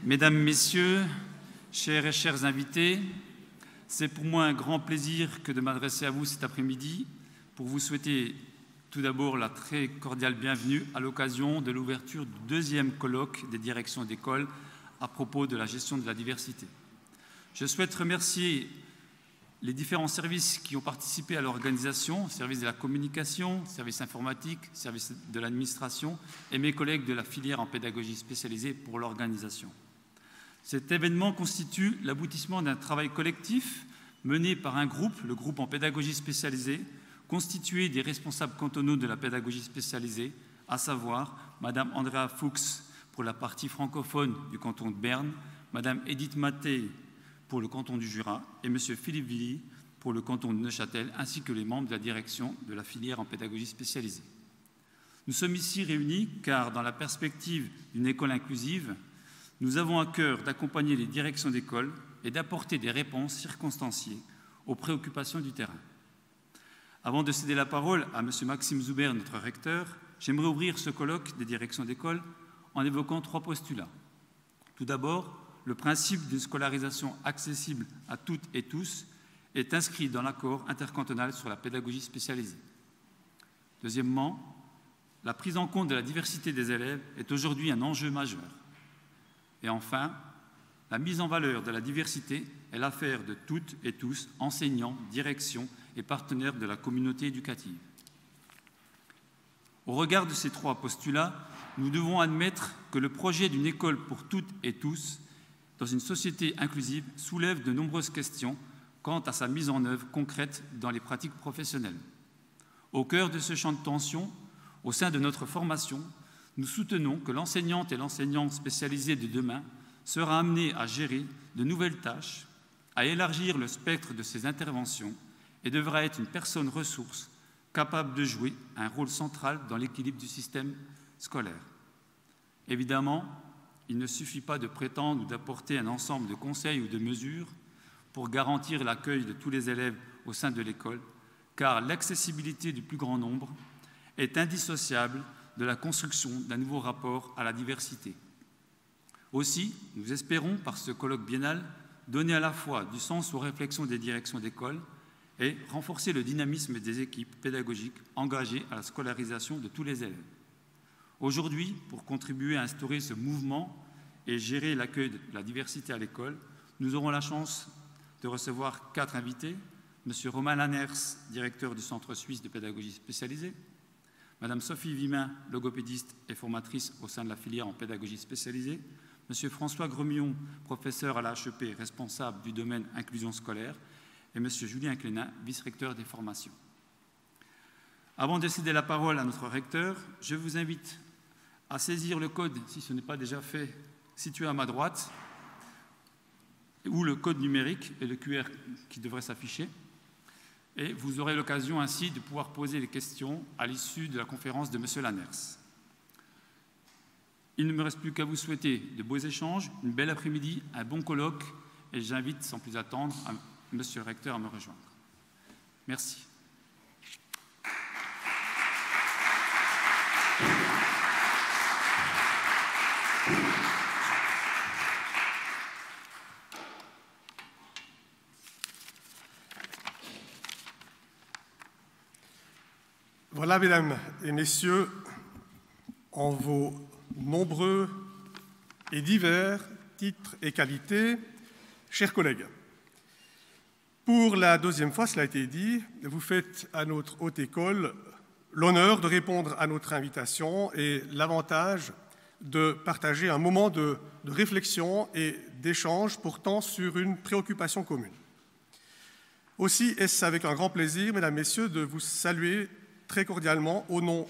Mesdames, Messieurs, chers et chers invités, c'est pour moi un grand plaisir que de m'adresser à vous cet après-midi pour vous souhaiter tout d'abord la très cordiale bienvenue à l'occasion de l'ouverture du deuxième colloque des directions d'école à propos de la gestion de la diversité. Je souhaite remercier les différents services qui ont participé à l'organisation, service de la communication, service informatique, service de l'administration et mes collègues de la filière en pédagogie spécialisée pour l'organisation. Cet événement constitue l'aboutissement d'un travail collectif mené par un groupe, le groupe en pédagogie spécialisée, constitué des responsables cantonaux de la pédagogie spécialisée, à savoir Madame Andrea Fuchs pour la partie francophone du canton de Berne, Madame Edith Mattei pour le canton du Jura et Monsieur Philippe Villy pour le canton de Neuchâtel, ainsi que les membres de la direction de la filière en pédagogie spécialisée. Nous sommes ici réunis car, dans la perspective d'une école inclusive, nous avons à cœur d'accompagner les directions d'école et d'apporter des réponses circonstanciées aux préoccupations du terrain. Avant de céder la parole à M. Maxime Zuber, notre recteur, j'aimerais ouvrir ce colloque des directions d'école en évoquant 3 postulats. Tout d'abord, le principe d'une scolarisation accessible à toutes et tous est inscrit dans l'accord intercantonal sur la pédagogie spécialisée. Deuxièmement, la prise en compte de la diversité des élèves est aujourd'hui un enjeu majeur. Et enfin, la mise en valeur de la diversité est l'affaire de toutes et tous, enseignants, directions et partenaires de la communauté éducative. Au regard de ces 3 postulats, nous devons admettre que le projet d'une école pour toutes et tous, dans une société inclusive, soulève de nombreuses questions quant à sa mise en œuvre concrète dans les pratiques professionnelles. Au cœur de ce champ de tension, au sein de notre formation, nous soutenons que l'enseignante et l'enseignant spécialisé de demain sera amené à gérer de nouvelles tâches, à élargir le spectre de ses interventions et devra être une personne ressource capable de jouer un rôle central dans l'équilibre du système scolaire. Évidemment, il ne suffit pas de prétendre ou d'apporter un ensemble de conseils ou de mesures pour garantir l'accueil de tous les élèves au sein de l'école, car l'accessibilité du plus grand nombre est indissociable de la construction d'un nouveau rapport à la diversité. Aussi, nous espérons, par ce colloque biennal, donner à la fois du sens aux réflexions des directions d'école et renforcer le dynamisme des équipes pédagogiques engagées à la scolarisation de tous les élèves. Aujourd'hui, pour contribuer à instaurer ce mouvement et gérer l'accueil de la diversité à l'école, nous aurons la chance de recevoir 4 invités. M. Romain Lanners, directeur du Centre suisse de pédagogie spécialisée, Madame Sophie Vimin, logopédiste et formatrice au sein de la filière en pédagogie spécialisée, M. François Gremillon, professeur à la HEP, responsable du domaine inclusion scolaire, et M. Julien Clénin, vice-recteur des formations. Avant de céder la parole à notre recteur, je vous invite à saisir le code, si ce n'est pas déjà fait, situé à ma droite, ou le code numérique et le QR qui devrait s'afficher. Et vous aurez l'occasion ainsi de pouvoir poser les questions à l'issue de la conférence de M. Lanners. Il ne me reste plus qu'à vous souhaiter de beaux échanges, une belle après-midi, un bon colloque, et j'invite sans plus attendre M. le recteur à me rejoindre. Merci. Voilà, mesdames et messieurs, en vos nombreux et divers titres et qualités, chers collègues, pour la 2e fois, cela a été dit, vous faites à notre haute école l'honneur de répondre à notre invitation et l'avantage de partager un moment de réflexion et d'échange portant sur une préoccupation commune. Aussi est-ce avec un grand plaisir, mesdames, messieurs, de vous saluer très cordialement au nom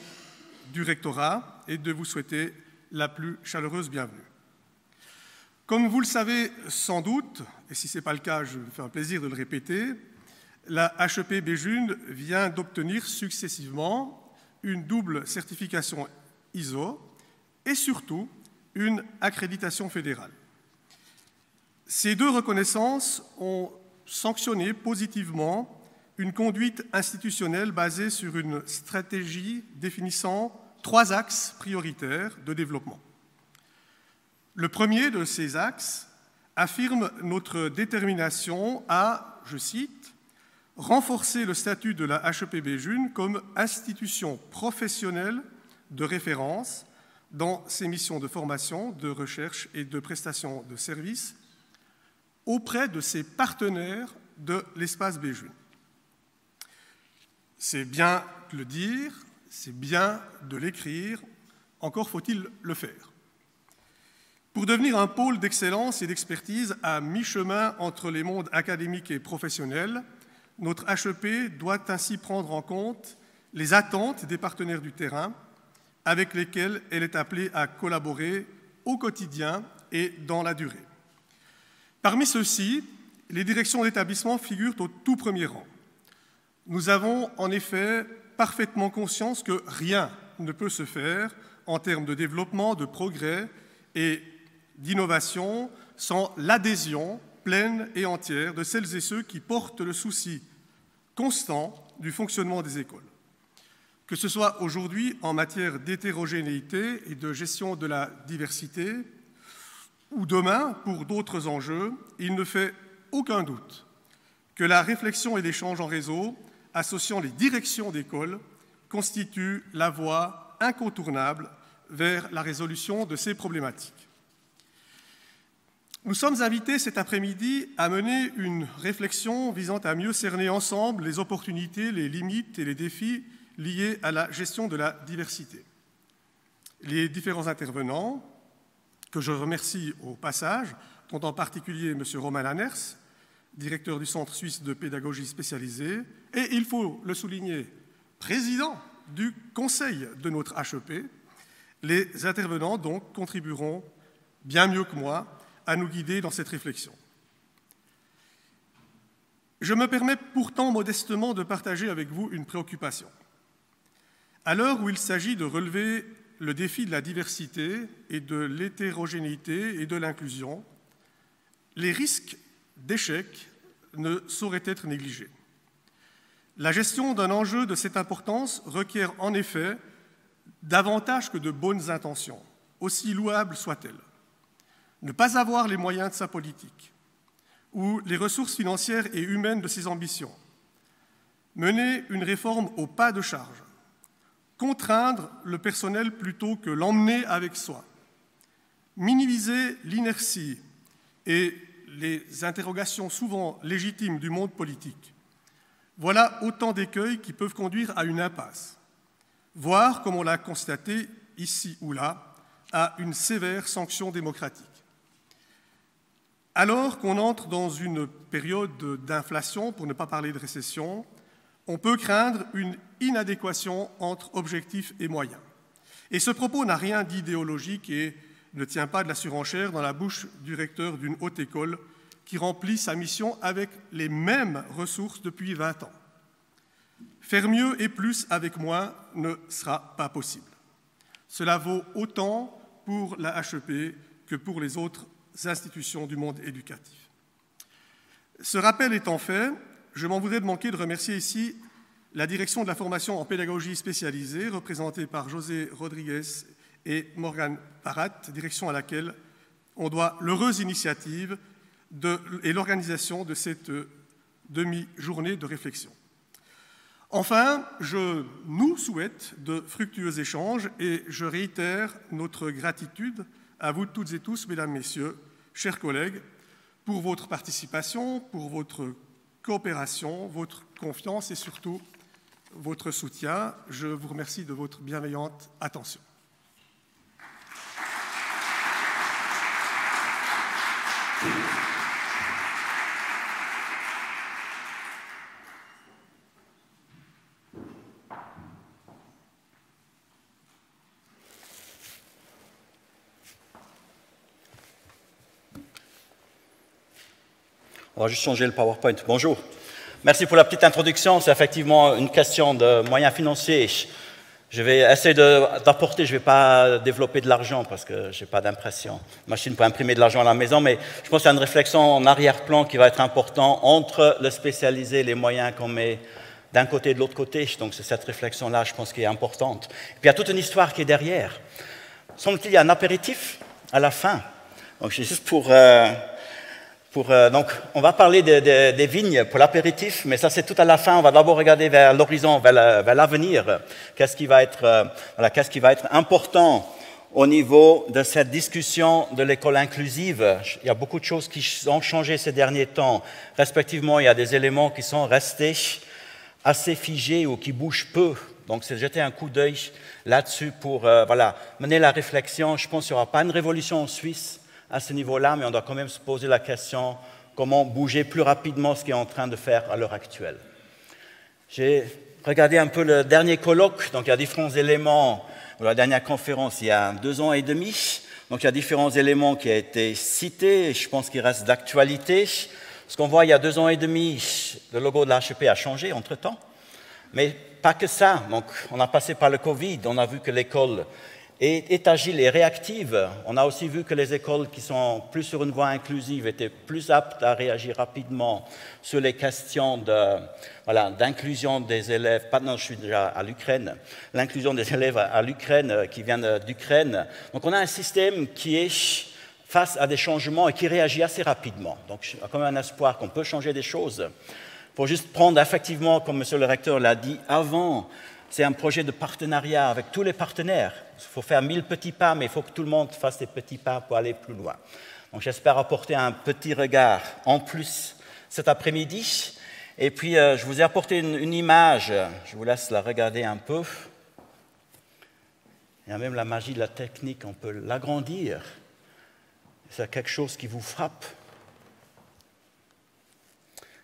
du rectorat et de vous souhaiter la plus chaleureuse bienvenue. Comme vous le savez sans doute, et si ce n'est pas le cas, je me fais un plaisir de le répéter, la HEP Béjune vient d'obtenir successivement une double certification ISO et surtout une accréditation fédérale. Ces 2 reconnaissances ont sanctionné positivement une conduite institutionnelle basée sur une stratégie définissant 3 axes prioritaires de développement. Le premier de ces axes affirme notre détermination à, je cite, « renforcer le statut de la HEP Béjune comme institution professionnelle de référence dans ses missions de formation, de recherche et de prestation de services auprès de ses partenaires de l'espace Béjune. » C'est bien de le dire, c'est bien de l'écrire, encore faut-il le faire. Pour devenir un pôle d'excellence et d'expertise à mi-chemin entre les mondes académiques et professionnels, notre HEP doit ainsi prendre en compte les attentes des partenaires du terrain avec lesquels elle est appelée à collaborer au quotidien et dans la durée. Parmi ceux-ci, les directions d'établissement figurent au tout premier rang. Nous avons en effet parfaitement conscience que rien ne peut se faire en termes de développement, de progrès et d'innovation sans l'adhésion pleine et entière de celles et ceux qui portent le souci constant du fonctionnement des écoles. Que ce soit aujourd'hui en matière d'hétérogénéité et de gestion de la diversité, ou demain pour d'autres enjeux, il ne fait aucun doute que la réflexion et l'échange en réseau associant les directions d'école constituent la voie incontournable vers la résolution de ces problématiques. Nous sommes invités cet après-midi à mener une réflexion visant à mieux cerner ensemble les opportunités, les limites et les défis liés à la gestion de la diversité. Les différents intervenants, que je remercie au passage, dont en particulier M. Romain Lanners, directeur du Centre suisse de pédagogie spécialisée, et, il faut le souligner, président du conseil de notre HEP, les intervenants donc contribueront bien mieux que moi à nous guider dans cette réflexion. Je me permets pourtant modestement de partager avec vous une préoccupation. À l'heure où il s'agit de relever le défi de la diversité et de l'hétérogénéité et de l'inclusion, les risques d'échec ne sauraient être négligés. La gestion d'un enjeu de cette importance requiert en effet davantage que de bonnes intentions, aussi louables soient-elles. Ne pas avoir les moyens de sa politique ou les ressources financières et humaines de ses ambitions, mener une réforme au pas de charge, contraindre le personnel plutôt que l'emmener avec soi, minimiser l'inertie et les interrogations souvent légitimes du monde politique. Voilà autant d'écueils qui peuvent conduire à une impasse, voire, comme on l'a constaté ici ou là, à une sévère sanction démocratique. Alors qu'on entre dans une période d'inflation, pour ne pas parler de récession, on peut craindre une inadéquation entre objectifs et moyens. Et ce propos n'a rien d'idéologique et ne tient pas de la surenchère dans la bouche du recteur d'une haute école qui remplit sa mission avec les mêmes ressources depuis 20 ans. Faire mieux et plus avec moins ne sera pas possible. Cela vaut autant pour la HEP que pour les autres institutions du monde éducatif. Ce rappel étant fait, je m'en voudrais de manquer de remercier ici la direction de la formation en pédagogie spécialisée, représentée par José Rodriguez et Morgane Parat, direction à laquelle on doit l'heureuse initiative et l'organisation de cette demi-journée de réflexion. Enfin, je nous souhaite de fructueux échanges et je réitère notre gratitude à vous toutes et tous, mesdames, messieurs, chers collègues, pour votre participation, pour votre coopération, votre confiance et surtout votre soutien. Je vous remercie de votre bienveillante attention. On va juste changer le PowerPoint. Bonjour. Merci pour la petite introduction. C'est effectivement une question de moyens financiers. Je vais essayer d'apporter, je ne vais pas développer de l'argent parce que je n'ai pas d'impression, machine pour imprimer de l'argent à la maison, mais je pense qu'il y a une réflexion en arrière-plan qui va être importante entre le spécialisé et les moyens qu'on met d'un côté et de l'autre côté. Donc c'est cette réflexion-là, je pense, qui est importante. Et puis il y a toute une histoire qui est derrière. Semble-t-il, il y a un apéritif à la fin. Donc, juste donc, on va parler des vignes pour l'apéritif, mais ça c'est tout à la fin. On va d'abord regarder vers l'horizon, vers l'avenir. Qu'est-ce qui va être important au niveau de cette discussion de l'école inclusive? Il y a beaucoup de choses qui ont changé ces derniers temps. Respectivement, il y a des éléments qui sont restés assez figés ou qui bougent peu. Donc, c'est jeter un coup d'œil là-dessus pour mener la réflexion. Je pense qu'il n'y aura pas une révolution en Suisse à ce niveau-là, mais on doit quand même se poser la question comment bouger plus rapidement ce qu'on est en train de faire à l'heure actuelle. J'ai regardé un peu le dernier colloque, donc il y a différents éléments, la dernière conférence il y a 2 ans et demi, donc il y a différents éléments qui ont été cités, et je pense qu'ils restent d'actualité. Ce qu'on voit il y a 2 ans et demi, le logo de l'HEP a changé entre-temps, mais pas que ça. Donc on a passé par le Covid, on a vu que l'école est agile et réactive. On a aussi vu que les écoles qui sont plus sur une voie inclusive étaient plus aptes à réagir rapidement sur les questions d'inclusion des élèves. Maintenant, je suis déjà à l'Ukraine. L'inclusion des élèves à l'Ukraine, qui viennent d'Ukraine. Donc, on a un système qui est face à des changements et qui réagit assez rapidement. Donc, il y a quand même un espoir qu'on peut changer des choses. Il faut juste prendre effectivement, comme M. le recteur l'a dit avant, c'est un projet de partenariat avec tous les partenaires. Il faut faire 1000 petits pas, mais il faut que tout le monde fasse des petits pas pour aller plus loin. Donc j'espère apporter un petit regard en plus cet après-midi. Et puis je vous ai apporté une image, je vous laisse la regarder un peu. Il y a même la magie de la technique, on peut l'agrandir. C'est quelque chose qui vous frappe.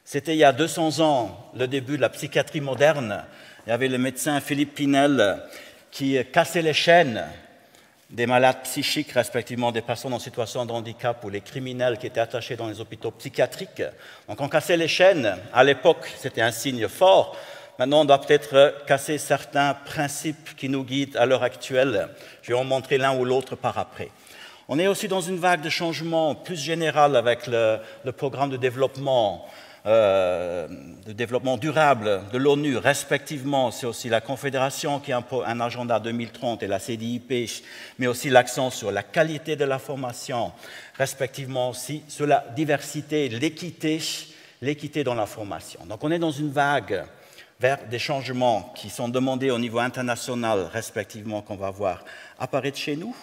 C'était il y a 200 ans, le début de la psychiatrie moderne. Il y avait le médecin Philippe Pinel qui cassait les chaînes des malades psychiques, respectivement des personnes en situation de handicap ou les criminels qui étaient attachés dans les hôpitaux psychiatriques. Donc on cassait les chaînes. À l'époque, c'était un signe fort. Maintenant, on doit peut-être casser certains principes qui nous guident à l'heure actuelle. Je vais en montrer l'un ou l'autre par après. On est aussi dans une vague de changement plus générale avec le programme de développement durable de l'ONU, respectivement. C'est aussi la Confédération qui a un agenda 2030 et la CDIP, mais aussi l'accent sur la qualité de la formation, respectivement aussi sur la diversité, l'équité dans la formation. Donc on est dans une vague vers des changements qui sont demandés au niveau international, respectivement, qu'on va voir apparaître chez nous.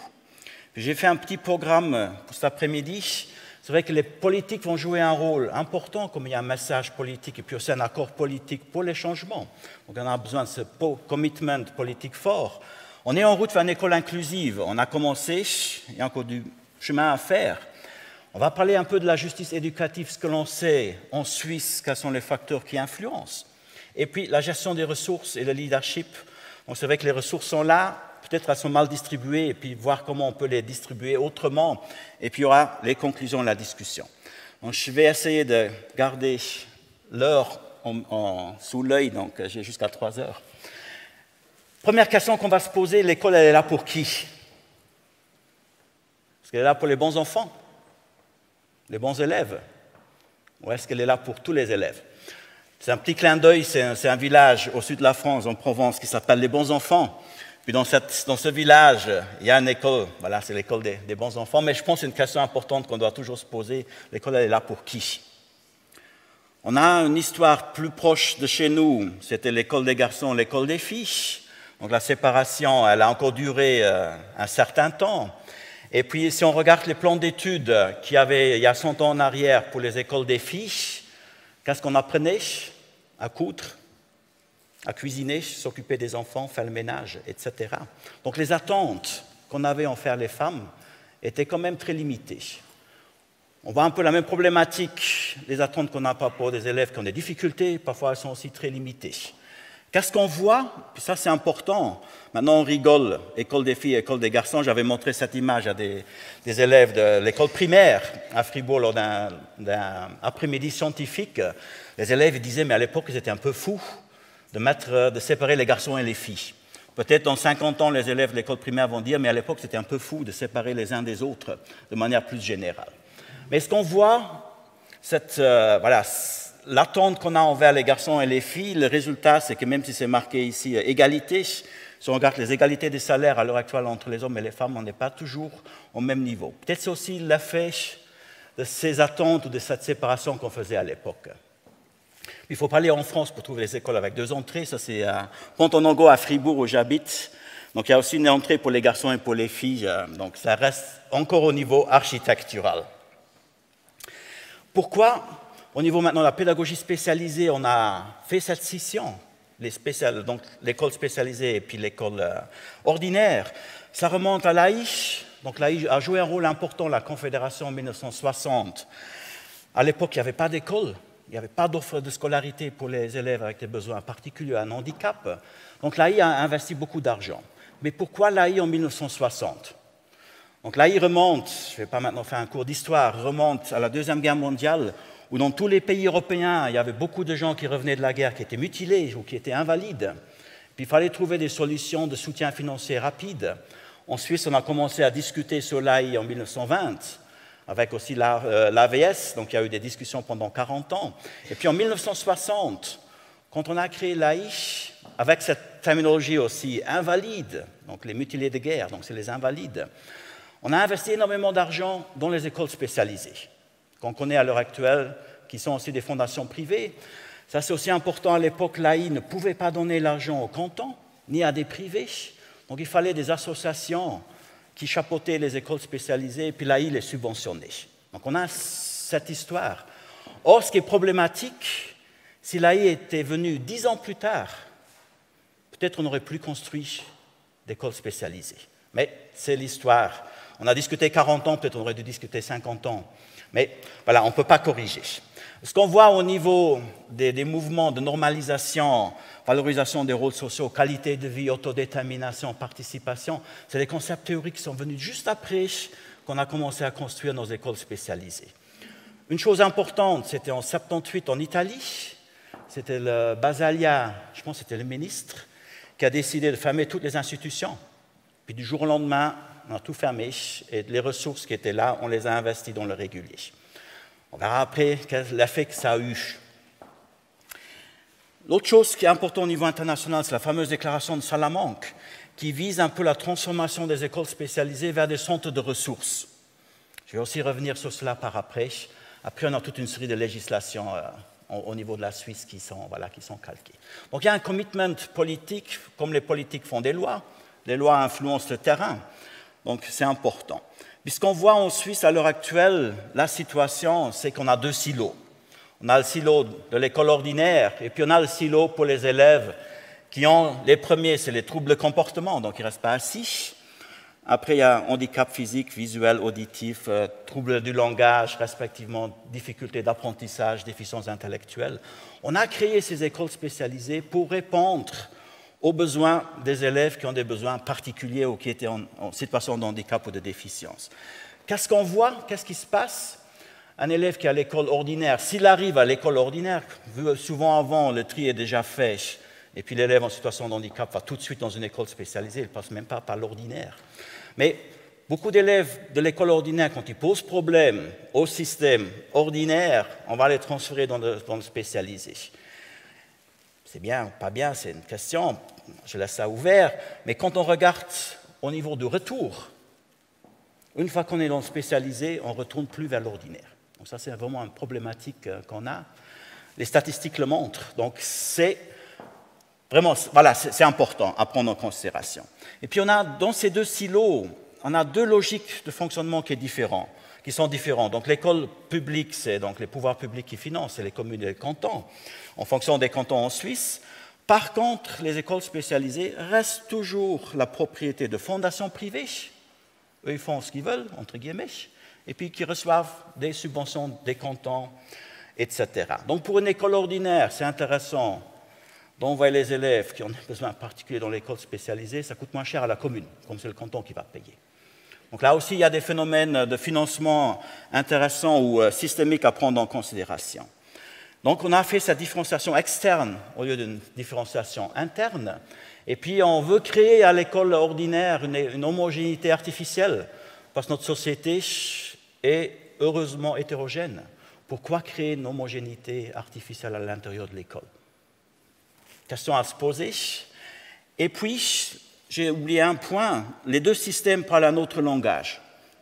J'ai fait un petit programme pour cet après-midi. C'est vrai que les politiques vont jouer un rôle important, comme il y a un message politique et puis aussi un accord politique pour les changements. Donc on a besoin de ce commitment politique fort. On est en route vers une école inclusive. On a commencé, il y a encore du chemin à faire. On va parler un peu de la justice éducative, ce que l'on sait en Suisse, quels sont les facteurs qui influencent. Et puis la gestion des ressources et le leadership. Donc c'est vrai que les ressources sont là. Peut-être elles sont mal distribuées, et puis voir comment on peut les distribuer autrement. Et puis il y aura les conclusions de la discussion. Donc je vais essayer de garder l'heure sous l'œil, donc j'ai jusqu'à 3 heures. Première question qu'on va se poser, l'école, elle est là pour qui? Est-ce qu'elle est là pour les bons enfants? Les bons élèves? Ou est-ce qu'elle est là pour tous les élèves? C'est un petit clin d'œil, c'est un village au sud de la France, en Provence, qui s'appelle Les Bons Enfants. Puis dans ce village, il y a une école, voilà, c'est l'école des bons enfants, mais je pense que c'est une question importante qu'on doit toujours se poser, l'école, elle est là pour qui? On a une histoire plus proche de chez nous, c'était l'école des garçons, l'école des filles. Donc la séparation, elle a encore duré un certain temps. Et puis si on regarde les plans d'études qu'il y avait il y a 100 ans en arrière pour les écoles des filles, qu'est-ce qu'on apprenait? À coudre, à cuisiner, s'occuper des enfants, faire le ménage, etc. Donc les attentes qu'on avait envers les femmes étaient quand même très limitées. On voit un peu la même problématique, les attentes qu'on n'a pas pour des élèves qui ont des difficultés, parfois elles sont aussi très limitées. Qu'est-ce qu'on voit? Puis ça c'est important. Maintenant on rigole, école des filles, école des garçons. J'avais montré cette image à des élèves de l'école primaire à Fribourg lors d'un après-midi scientifique. Les élèves disaient, mais à l'époque ils étaient un peu fous de séparer les garçons et les filles. Peut-être dans 50 ans, les élèves de l'école primaire vont dire, mais à l'époque, c'était un peu fou de séparer les uns des autres de manière plus générale. Mais est-ce qu'on voit l'attente qu'on a envers les garçons et les filles, le résultat, c'est que même si c'est marqué ici égalité, si on regarde les égalités des salaires à l'heure actuelle entre les hommes et les femmes, on n'est pas toujours au même niveau. Peut-être c'est aussi l'effet de ces attentes ou de cette séparation qu'on faisait à l'époque. Il faut pas aller en France pour trouver les écoles avec 2 entrées. Ça, c'est à Pont-en-Ongo, à Fribourg, où j'habite. Donc, il y a aussi une entrée pour les garçons et pour les filles. Donc, ça reste encore au niveau architectural. Pourquoi, au niveau maintenant de la pédagogie spécialisée, on a fait cette scission, donc l'école spécialisée et puis l'école ordinaire? Ça remonte à l'AI. Donc, l'AI a joué un rôle important, la Confédération en 1960. À l'époque, il n'y avait pas d'école. Il n'y avait pas d'offre de scolarité pour les élèves avec des besoins particuliers, un handicap. Donc l'AI a investi beaucoup d'argent. Mais pourquoi l'AI en 1960? Donc l'AI remonte, je ne vais pas maintenant faire un cours d'histoire, remonte à la Deuxième Guerre mondiale, où dans tous les pays européens, il y avait beaucoup de gens qui revenaient de la guerre, qui étaient mutilés ou qui étaient invalides. Puis il fallait trouver des solutions de soutien financier rapide. En Suisse, on a commencé à discuter sur l'AI en 1920. Avec aussi l'AVS, donc il y a eu des discussions pendant 40 ans. Et puis en 1960, quand on a créé l'AI, avec cette terminologie aussi invalide, donc les mutilés de guerre, donc c'est les invalides, on a investi énormément d'argent dans les écoles spécialisées, qu'on connaît à l'heure actuelle, qui sont aussi des fondations privées. Ça, c'est aussi important. À l'époque, l'AI ne pouvait pas donner l'argent aux cantons, ni à des privés. Donc il fallait des associations qui chapeautait les écoles spécialisées, et puis l'AI les subventionnait. Donc on a cette histoire. Or, ce qui est problématique, si l'AI était venue 10 ans plus tard, peut-être on n'aurait plus construit d'écoles spécialisées. Mais c'est l'histoire. On a discuté 40 ans, peut-être on aurait dû discuter 50 ans. Mais voilà, on ne peut pas corriger. Ce qu'on voit au niveau des mouvements de normalisation, valorisation des rôles sociaux, qualité de vie, autodétermination, participation, c'est des concepts théoriques qui sont venus juste après qu'on a commencé à construire nos écoles spécialisées. Une chose importante, c'était en 78 en Italie, c'était le Basaglia, je pense que c'était le ministre, qui a décidé de fermer toutes les institutions. Puis du jour au lendemain, on a tout fermé et les ressources qui étaient là, on les a investies dans le régulier. On verra après l'effet que ça a eu. L'autre chose qui est importante au niveau international, c'est la fameuse déclaration de Salamanque, qui vise un peu la transformation des écoles spécialisées vers des centres de ressources. Je vais aussi revenir sur cela par après. Après, on a toute une série de législations au niveau de la Suisse qui sont calquées. Donc, il y a un commitment politique, comme les politiques font des lois. Les lois influencent le terrain. Donc, c'est important. Puisqu'on voit en Suisse, à l'heure actuelle, la situation, c'est qu'on a 2 silos. On a le silo de l'école ordinaire, et puis on a le silo pour les élèves qui ont, les premiers, c'est les troubles de comportement, donc ils ne restent pas assis. Après, il y a handicap physique, visuel, auditif, troubles du langage, respectivement, difficultés d'apprentissage, déficience intellectuelle. On a créé ces écoles spécialisées pour répondre aux besoins des élèves qui ont des besoins particuliers ou qui étaient en situation de handicap ou de déficience. Qu'est-ce qu'on voit? Qu'est-ce qui se passe? Un élève qui est à l'école ordinaire, s'il arrive à l'école ordinaire, souvent avant, le tri est déjà fait, et puis l'élève en situation de handicap va tout de suite dans une école spécialisée, il ne passe même pas par l'ordinaire. Mais beaucoup d'élèves de l'école ordinaire, quand ils posent problème au système ordinaire, on va les transférer dans le spécialisé. C'est bien ou pas bien, c'est une question, je laisse ça ouvert, mais quand on regarde au niveau du retour, une fois qu'on est dans le spécialisé, on ne retourne plus vers l'ordinaire. Donc ça, c'est vraiment une problématique qu'on a. Les statistiques le montrent, donc c'est vraiment, voilà, c'est important à prendre en considération. Et puis on a, dans ces 2 silos, on a 2 logiques de fonctionnement qui sont différents. Donc l'école publique, c'est donc les pouvoirs publics qui financent, c'est les communes et les cantons, en fonction des cantons en Suisse. Par contre, les écoles spécialisées restent toujours la propriété de fondations privées. Eux, ils font ce qu'ils veulent, entre guillemets, et puis qui reçoivent des subventions des cantons, etc. Donc pour une école ordinaire, c'est intéressant d'envoyer les élèves qui ont des besoins particuliers dans l'école spécialisée, ça coûte moins cher à la commune, comme c'est le canton qui va payer. Donc là aussi, il y a des phénomènes de financement intéressants ou systémiques à prendre en considération. Donc on a fait cette différenciation externe au lieu d'une différenciation interne. Et puis on veut créer à l'école ordinaire une homogénéité artificielle, parce que notre société est heureusement hétérogène. Pourquoi créer une homogénéité artificielle à l'intérieur de l'école? Question à se poser. Et puis, j'ai oublié un point, les deux systèmes parlent un autre langage.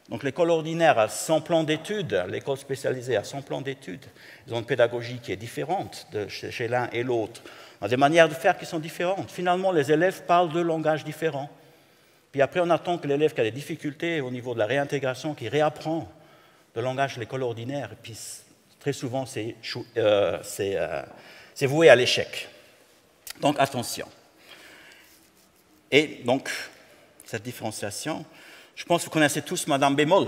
Donc l'école ordinaire a son plan d'études, l'école spécialisée a son plan d'études. Ils ont une pédagogie qui est différente chez l'un et l'autre. On a des manières de faire qui sont différentes. Finalement, les élèves parlent deux langages différents. Puis après, on attend que l'élève qui a des difficultés au niveau de la réintégration, qui réapprend le langage de l'école ordinaire. Et puis très souvent, c'est voué à l'échec. Donc attention. Et donc, cette différenciation, je pense que vous connaissez tous Madame Bémol,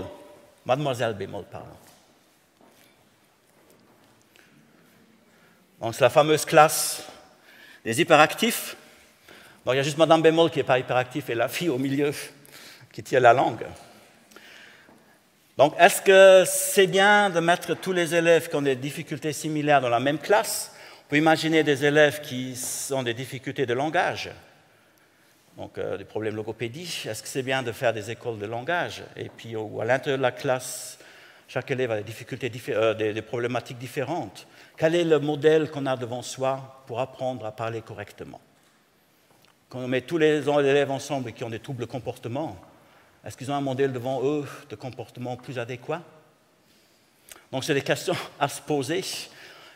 Mademoiselle Bémol, pardon. Donc, c'est la fameuse classe des hyperactifs. Donc, il y a juste Madame Bémol qui n'est pas hyperactif et la fille au milieu qui tient la langue. Donc, est-ce que c'est bien de mettre tous les élèves qui ont des difficultés similaires dans la même classe? On peut imaginer des élèves qui ont des difficultés de langage. Donc, des problèmes logopédiques. Est-ce que c'est bien de faire des écoles de langage? Et puis, à l'intérieur de la classe, chaque élève a des difficultés, des problématiques différentes. Quel est le modèle qu'on a devant soi pour apprendre à parler correctement? Quand on met tous les élèves ensemble qui ont des troubles de comportement, est-ce qu'ils ont un modèle devant eux de comportement plus adéquat? Donc, c'est des questions à se poser.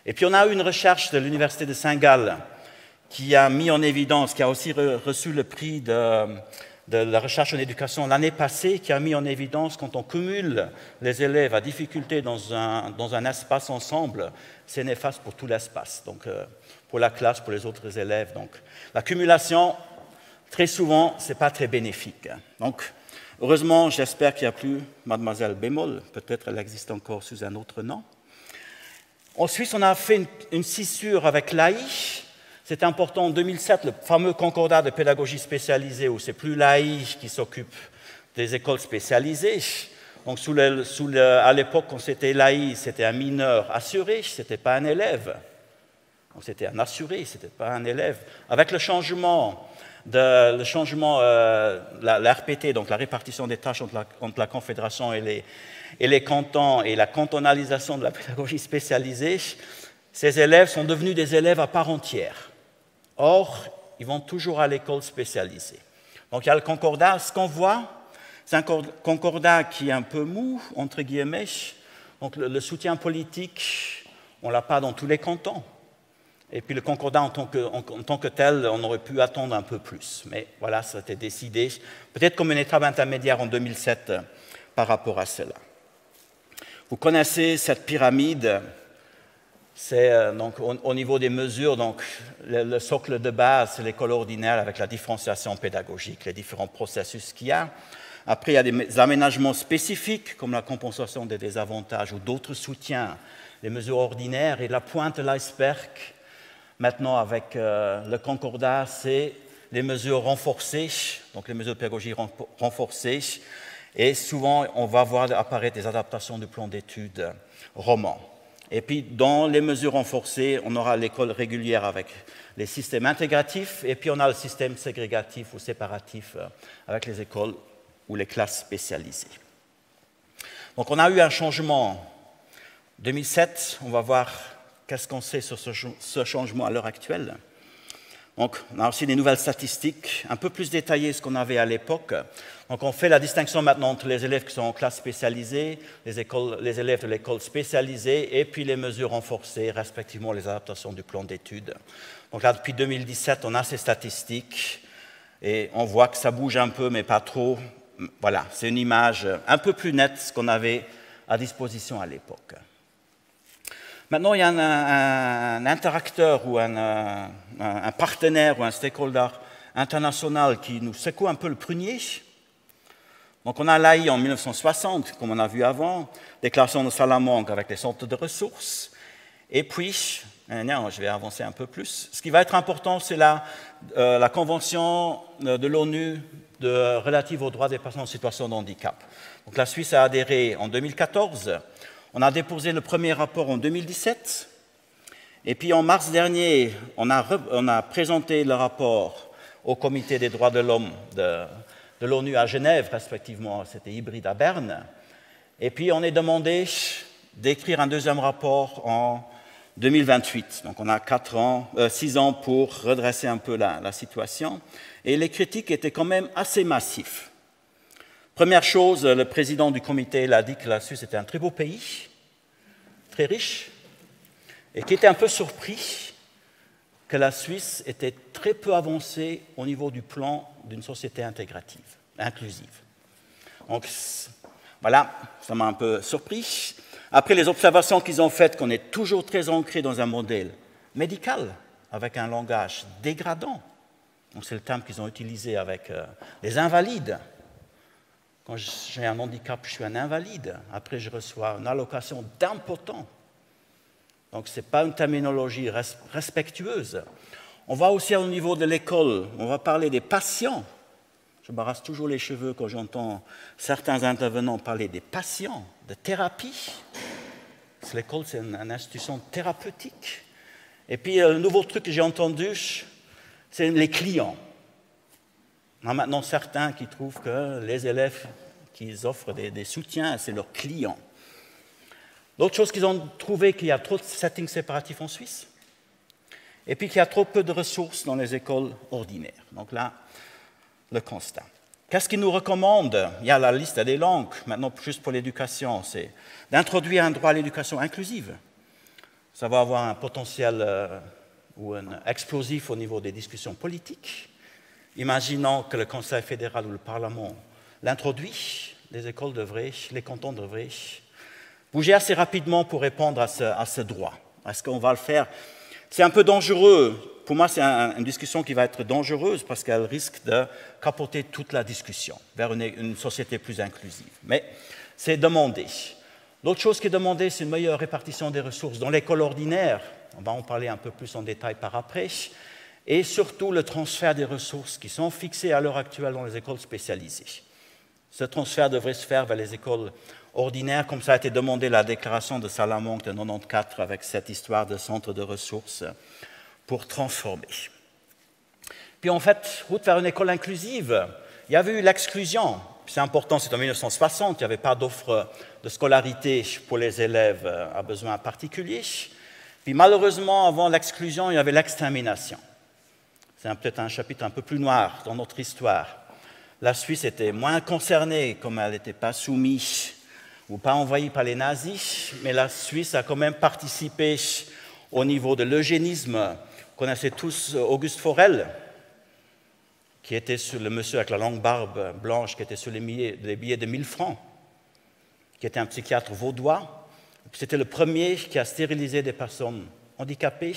Et puis, on a eu une recherche de l'Université de Saint-Gall qui a mis en évidence, qui a aussi reçu le prix de la recherche en éducation l'année passée, qui a mis en évidence quand on cumule les élèves à difficulté dans un espace ensemble, c'est néfaste pour tout l'espace, donc pour la classe, pour les autres élèves. Donc, l'accumulation, très souvent, ce n'est pas très bénéfique. Donc, heureusement, j'espère qu'il n'y a plus Mademoiselle Bémol, peut-être elle existe encore sous un autre nom. En Suisse, on a fait une scissure avec l'AI. C'était important en 2007, le fameux concordat de pédagogie spécialisée, où c'est plus l'AI qui s'occupe des écoles spécialisées. Donc, à l'époque, quand c'était l'AI, c'était un mineur assuré, ce n'était pas un élève. Donc, c'était un assuré, ce n'était pas un élève. Avec le changement, la RPT, donc la répartition des tâches entre la Confédération et les cantons, et la cantonalisation de la pédagogie spécialisée, ces élèves sont devenus des élèves à part entière. Or, ils vont toujours à l'école spécialisée. Donc, il y a le concordat. Ce qu'on voit, c'est un concordat qui est un peu mou, entre guillemets. Donc, le soutien politique, on ne l'a pas dans tous les cantons. Et puis, le concordat en tant que tel, on aurait pu attendre un peu plus. Mais voilà, ça a été décidé, peut-être comme une étape intermédiaire en 2007 par rapport à cela. Vous connaissez cette pyramide. C'est donc au niveau des mesures, donc le socle de base, c'est l'école ordinaire avec la différenciation pédagogique, les différents processus qu'il y a. Après, il y a des aménagements spécifiques, comme la compensation des désavantages ou d'autres soutiens, les mesures ordinaires. Et la pointe de l'iceberg, maintenant avec le concordat, c'est les mesures renforcées, donc les mesures pédagogiques renforcées. Et souvent, on va voir apparaître des adaptations du plan d'études roman. Et puis, dans les mesures renforcées, on aura l'école régulière avec les systèmes intégratifs, et puis on a le système ségrégatif ou séparatif avec les écoles ou les classes spécialisées. Donc, on a eu un changement. 2007, on va voir qu'est-ce qu'on sait sur ce changement à l'heure actuelle. Donc, on a aussi des nouvelles statistiques, un peu plus détaillées que ce qu'on avait à l'époque. Donc, on fait la distinction maintenant entre les élèves qui sont en classe spécialisée, les élèves de l'école spécialisée, et puis les mesures renforcées, respectivement les adaptations du plan d'études. Donc là, depuis 2017, on a ces statistiques, et on voit que ça bouge un peu, mais pas trop. Voilà, c'est une image un peu plus nette que ce qu'on avait à disposition à l'époque. Maintenant, il y a un interacteur ou un partenaire ou un stakeholder international qui nous secoue un peu le prunier. Donc, on a l'AI en 1960, comme on a vu avant, déclaration de Salamanque avec les centres de ressources. Et puis, je vais avancer un peu plus. Ce qui va être important, c'est la Convention de l'ONU relative aux droits des personnes en situation de handicap. Donc, la Suisse a adhéré en 2014. On a déposé le premier rapport en 2017, et puis en mars dernier, on a présenté le rapport au Comité des droits de l'homme de l'ONU à Genève, respectivement, c'était hybride à Berne, et puis on est demandé d'écrire un deuxième rapport en 2028. Donc on a 6 ans pour redresser un peu la situation. Et les critiques étaient quand même assez massives. Première chose, le président du comité a dit que la Suisse était un très beau pays, très riche, et qui était un peu surpris que la Suisse était très peu avancée au niveau du plan d'une société intégrative, inclusive. Donc voilà, ça m'a un peu surpris. Après les observations qu'ils ont faites, qu'on est toujours très ancré dans un modèle médical, avec un langage dégradant. Donc c'est le terme qu'ils ont utilisé avec les invalides. Quand j'ai un handicap, je suis un invalide. Après, je reçois une allocation d'impotent. Donc, ce n'est pas une terminologie respectueuse. On va aussi au niveau de l'école, on va parler des patients. Je me rase toujours les cheveux quand j'entends certains intervenants parler des patients, de thérapie. L'école, c'est une institution thérapeutique. Et puis, le nouveau truc que j'ai entendu, c'est les clients. Il y a maintenant certains qui trouvent que les élèves qu'ils offrent des soutiens, c'est leurs clients. L'autre chose qu'ils ont trouvé, qu'il y a trop de settings séparatifs en Suisse, et puis qu'il y a trop peu de ressources dans les écoles ordinaires. Donc là, le constat. Qu'est-ce qu'ils nous recommandent? Il y a la liste des langues, maintenant juste pour l'éducation, c'est d'introduire un droit à l'éducation inclusive. Ça va avoir un potentiel ou un explosif au niveau des discussions politiques. Imaginons que le Conseil fédéral ou le Parlement l'introduit, les cantons devraient bouger assez rapidement pour répondre à ce droit. Est-ce qu'on va le faire? C'est un peu dangereux. Pour moi, c'est une discussion qui va être dangereuse parce qu'elle risque de capoter toute la discussion vers une société plus inclusive. Mais c'est demandé. L'autre chose qui est demandée, c'est une meilleure répartition des ressources dans l'école ordinaire. On va en parler un peu plus en détail par après. Et surtout le transfert des ressources qui sont fixées à l'heure actuelle dans les écoles spécialisées. Ce transfert devrait se faire vers les écoles ordinaires, comme ça a été demandé la déclaration de Salamanque de 1994 avec cette histoire de centre de ressources pour transformer. Puis en fait, route vers une école inclusive, il y avait eu l'exclusion. C'est important, c'est en 1960, il n'y avait pas d'offre de scolarité pour les élèves à besoins particuliers. Puis malheureusement, avant l'exclusion, il y avait l'extermination. C'est peut-être un chapitre un peu plus noir dans notre histoire. La Suisse était moins concernée, comme elle n'était pas soumise ou pas envahie par les nazis, mais la Suisse a quand même participé au niveau de l'eugénisme. Vous connaissez tous Auguste Forel, qui était sur le monsieur avec la longue barbe blanche, qui était sur les billets de 1000 francs, qui était un psychiatre vaudois. C'était le premier qui a stérilisé des personnes handicapées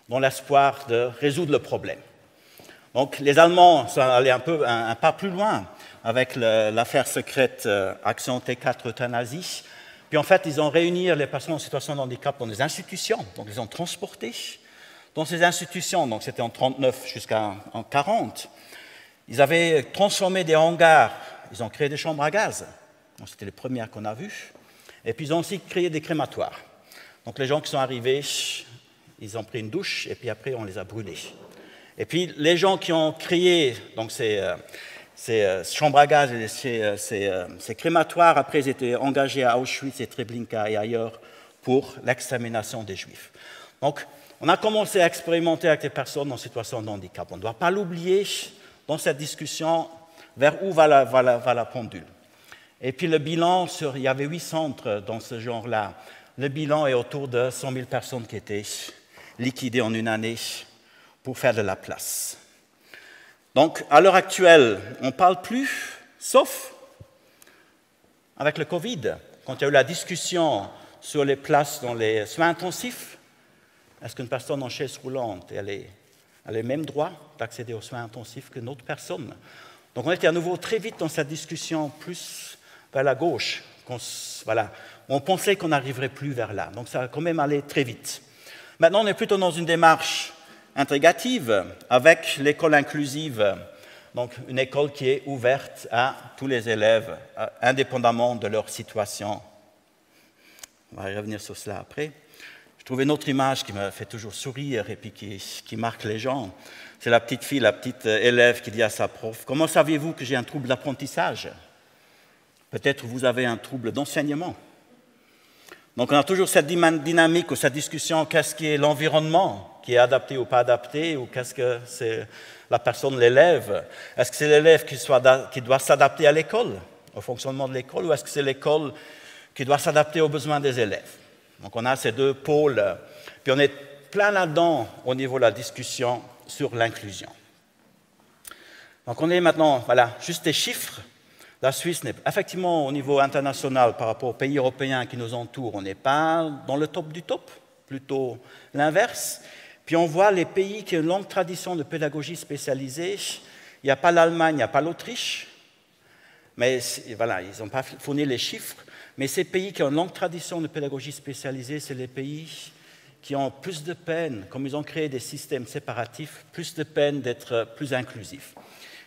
dans l'espoir de résoudre le problème. Donc les Allemands sont allés un pas plus loin avec l'affaire secrète Action T4 Euthanasie. Puis en fait, ils ont réuni les personnes en situation de handicap dans des institutions. Donc ils ont transporté dans ces institutions. Donc c'était en 1939 jusqu'en 1940. Ils avaient transformé des hangars. Ils ont créé des chambres à gaz. C'était les premières qu'on a vues. Et puis ils ont aussi créé des crématoires. Donc les gens qui sont arrivés, ils ont pris une douche et puis après on les a brûlés. Et puis les gens qui ont créé donc, ces chambres à gaz et ces crématoires, après ils étaient engagés à Auschwitz et Treblinka et ailleurs pour l'extermination des Juifs. Donc on a commencé à expérimenter avec des personnes en situation de handicap. On ne doit pas l'oublier dans cette discussion vers où va la pendule. Et puis le bilan, il y avait 8 centres dans ce genre-là. Le bilan est autour de 100 000 personnes qui étaient liquidées en une année pour faire de la place. Donc, à l'heure actuelle, on ne parle plus, sauf avec le Covid, quand il y a eu la discussion sur les places dans les soins intensifs. Est-ce qu'une personne en chaise roulante a les mêmes droits d'accéder aux soins intensifs qu'une autre personne? Donc, on était à nouveau très vite dans cette discussion, plus vers la gauche. On pensait qu'on n'arriverait plus vers là. Donc, ça a quand même allé très vite. Maintenant, on est plutôt dans une démarche intégrative avec l'école inclusive, donc une école qui est ouverte à tous les élèves, indépendamment de leur situation. On va y revenir sur cela après. Je trouve une autre image qui me fait toujours sourire et puis qui marque les gens. C'est la petite fille, la petite élève qui dit à sa prof « Comment saviez-vous que j'ai un trouble d'apprentissage ?» Peut-être vous avez un trouble d'enseignement. Donc on a toujours cette dynamique ou cette discussion, qu'est-ce qui est l'environnement qui est adapté ou pas adapté, ou qu'est-ce que c'est la personne, l'élève. Est-ce que c'est l'élève qui doit s'adapter à l'école, au fonctionnement de l'école, ou est-ce que c'est l'école qui doit s'adapter aux besoins des élèves? Donc on a ces deux pôles, puis on est plein là-dedans au niveau de la discussion sur l'inclusion. Donc on est maintenant, voilà, juste des chiffres. La Suisse n'est effectivement au niveau international par rapport aux pays européens qui nous entourent, on n'est pas dans le top du top, plutôt l'inverse. Puis on voit les pays qui ont une longue tradition de pédagogie spécialisée. Il n'y a pas l'Allemagne, il n'y a pas l'Autriche, mais voilà, ils n'ont pas fourni les chiffres. Mais ces pays qui ont une longue tradition de pédagogie spécialisée, c'est les pays qui ont plus de peine, comme ils ont créé des systèmes séparatifs, plus de peine d'être plus inclusifs.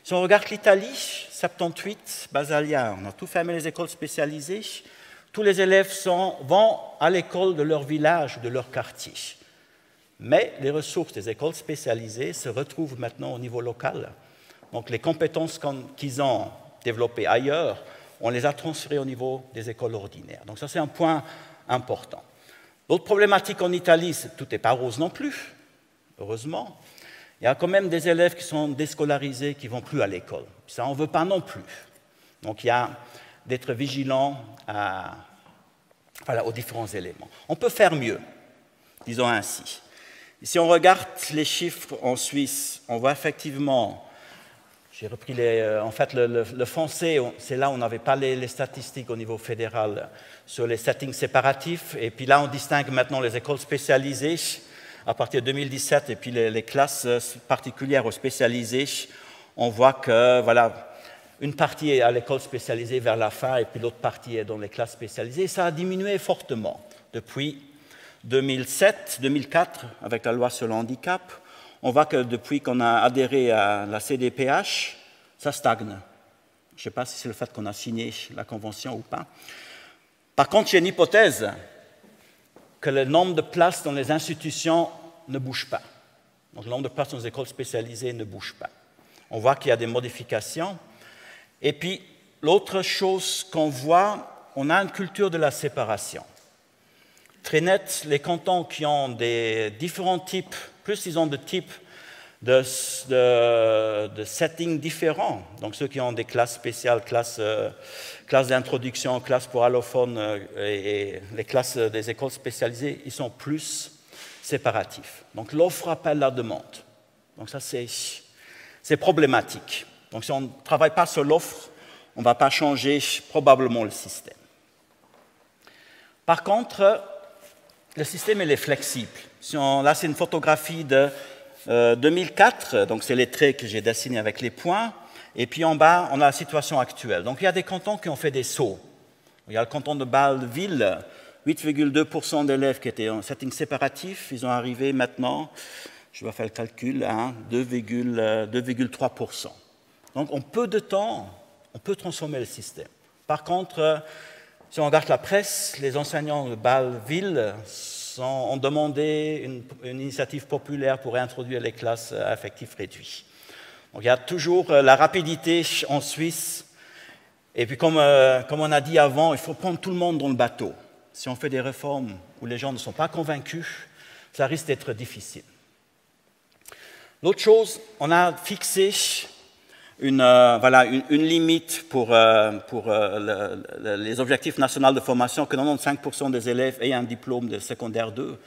Si on regarde l'Italie, 78, Basalia, on a tout fermé les écoles spécialisées. Tous les élèves vont à l'école de leur village, de leur quartier. Mais les ressources des écoles spécialisées se retrouvent maintenant au niveau local. Donc les compétences qu'ils ont développées ailleurs, on les a transférées au niveau des écoles ordinaires. Donc ça, c'est un point important. L'autre problématique en Italie, tout n'est pas rose non plus, heureusement. Il y a quand même des élèves qui sont déscolarisés, qui ne vont plus à l'école. Ça, on ne veut pas non plus. Donc il y a d'être vigilant aux différents éléments. On peut faire mieux, disons ainsi. Si on regarde les chiffres en Suisse, on voit effectivement, j'ai repris le français, c'est là où on n'avait pas les statistiques au niveau fédéral sur les settings séparatifs, et puis là on distingue maintenant les écoles spécialisées à partir de 2017, et puis les classes particulières ou spécialisées. On voit que voilà, une partie est à l'école spécialisée vers la fin, et puis l'autre partie est dans les classes spécialisées. Ça a diminué fortement depuis 2007, 2004, avec la loi sur le handicap. On voit que depuis qu'on a adhéré à la CDPH, ça stagne. Je ne sais pas si c'est le fait qu'on a signé la convention ou pas. Par contre, j'ai une hypothèse que le nombre de places dans les institutions ne bouge pas. Donc, le nombre de places dans les écoles spécialisées ne bouge pas. On voit qu'il y a des modifications. Et puis, l'autre chose qu'on voit, on a une culture de la séparation. Très net, les cantons qui ont des différents types, plus ils ont de types de settings différents, donc ceux qui ont des classes spéciales, classes d'introduction, classes pour allophones et les classes des écoles spécialisées, ils sont plus séparatifs. Donc l'offre appelle la demande. Donc ça, c'est problématique. Donc si on ne travaille pas sur l'offre, on ne va pas changer probablement le système. Par contre, le système il est flexible. Là, c'est une photographie de 2004, donc c'est les traits que j'ai dessinés avec les points, et puis en bas, on a la situation actuelle. Donc il y a des cantons qui ont fait des sauts. Il y a le canton de Bâle-Ville, 8,2% d'élèves qui étaient en setting séparatif, ils ont arrivé maintenant, je vais faire le calcul, à 2,3%. Donc en peu de temps, on peut transformer le système. Par contre, si on regarde la presse, les enseignants de Bâle-Ville ont demandé une initiative populaire pour réintroduire les classes à effectifs réduits. Donc il y a toujours la rapidité en Suisse. Et puis comme on a dit avant, il faut prendre tout le monde dans le bateau. Si on fait des réformes où les gens ne sont pas convaincus, ça risque d'être difficile. L'autre chose, on a fixé une limite pour les objectifs nationaux de formation, que 95% des élèves aient un diplôme de secondaire 2.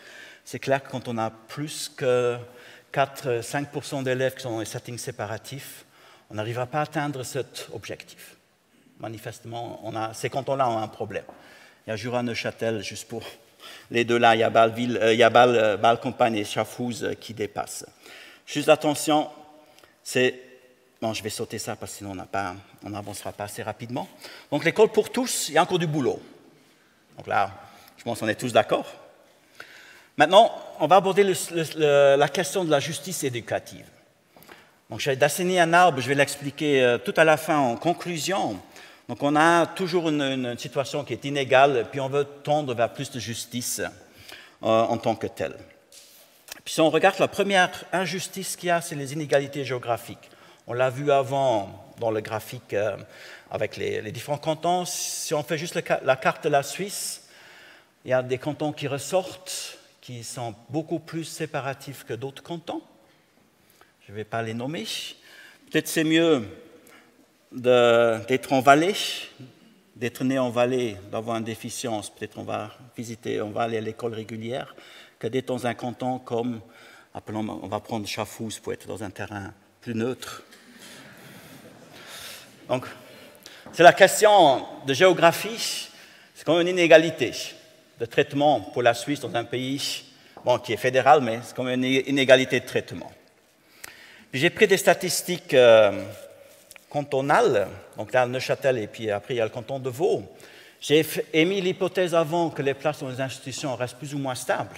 C'est clair que quand on a plus que 4-5% d'élèves qui sont dans les settings séparatifs, on n'arrivera pas à atteindre cet objectif. Manifestement, ces cantons-là ont un problème. Il y a Jura-Neuchâtel, juste pour les deux là, il y a Bâle-Ville, il y a Bâle-Campagne et Schaffhouse qui dépassent. Juste attention, bon, je vais sauter ça parce que sinon on n'avancera pas assez rapidement. Donc l'école pour tous, il y a encore du boulot. Donc là, je pense qu'on est tous d'accord. Maintenant, on va aborder la question de la justice éducative. Donc j'ai dessiné un arbre, je vais l'expliquer tout à la fin en conclusion. Donc on a toujours une situation qui est inégale, puis on veut tendre vers plus de justice en tant que telle. Puis si on regarde la première injustice qu'il y a, c'est les inégalités géographiques. On l'a vu avant dans le graphique avec les différents cantons. Si on fait juste la carte de la Suisse, Il y a des cantons qui ressortent, qui sont beaucoup plus séparatifs que d'autres cantons. Je ne vais pas les nommer. Peut-être c'est mieux d'être en vallée, d'être né en vallée, d'avoir une déficience. Peut-être on va aller à l'école régulière, que d'être dans un canton comme, on va prendre Chafouz pour être dans un terrain plus neutre. Donc, c'est la question de géographie, c'est comme une inégalité de traitement pour la Suisse dans un pays qui est fédéral, mais c'est comme une inégalité de traitement. J'ai pris des statistiques cantonales, donc là Neuchâtel et puis après il y a le canton de Vaud. J'ai émis l'hypothèse avant que les places dans les institutions restent plus ou moins stables.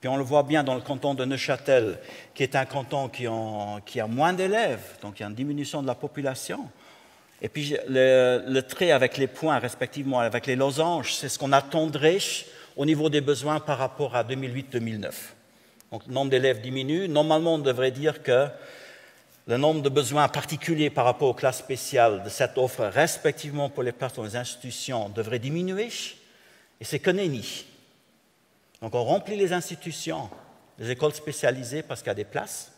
Puis on le voit bien dans le canton de Neuchâtel, qui est un canton qui a moins d'élèves, donc il y a une diminution de la population. Et puis le trait avec les points, respectivement avec les losanges, c'est ce qu'on attendrait au niveau des besoins par rapport à 2008-2009. Donc le nombre d'élèves diminue. Normalement, on devrait dire que le nombre de besoins particuliers par rapport aux classes spéciales de cette offre, respectivement pour les places dans les institutions, devrait diminuer. Et c'est que nenni. Donc on remplit les institutions, les écoles spécialisées parce qu'il y a des places.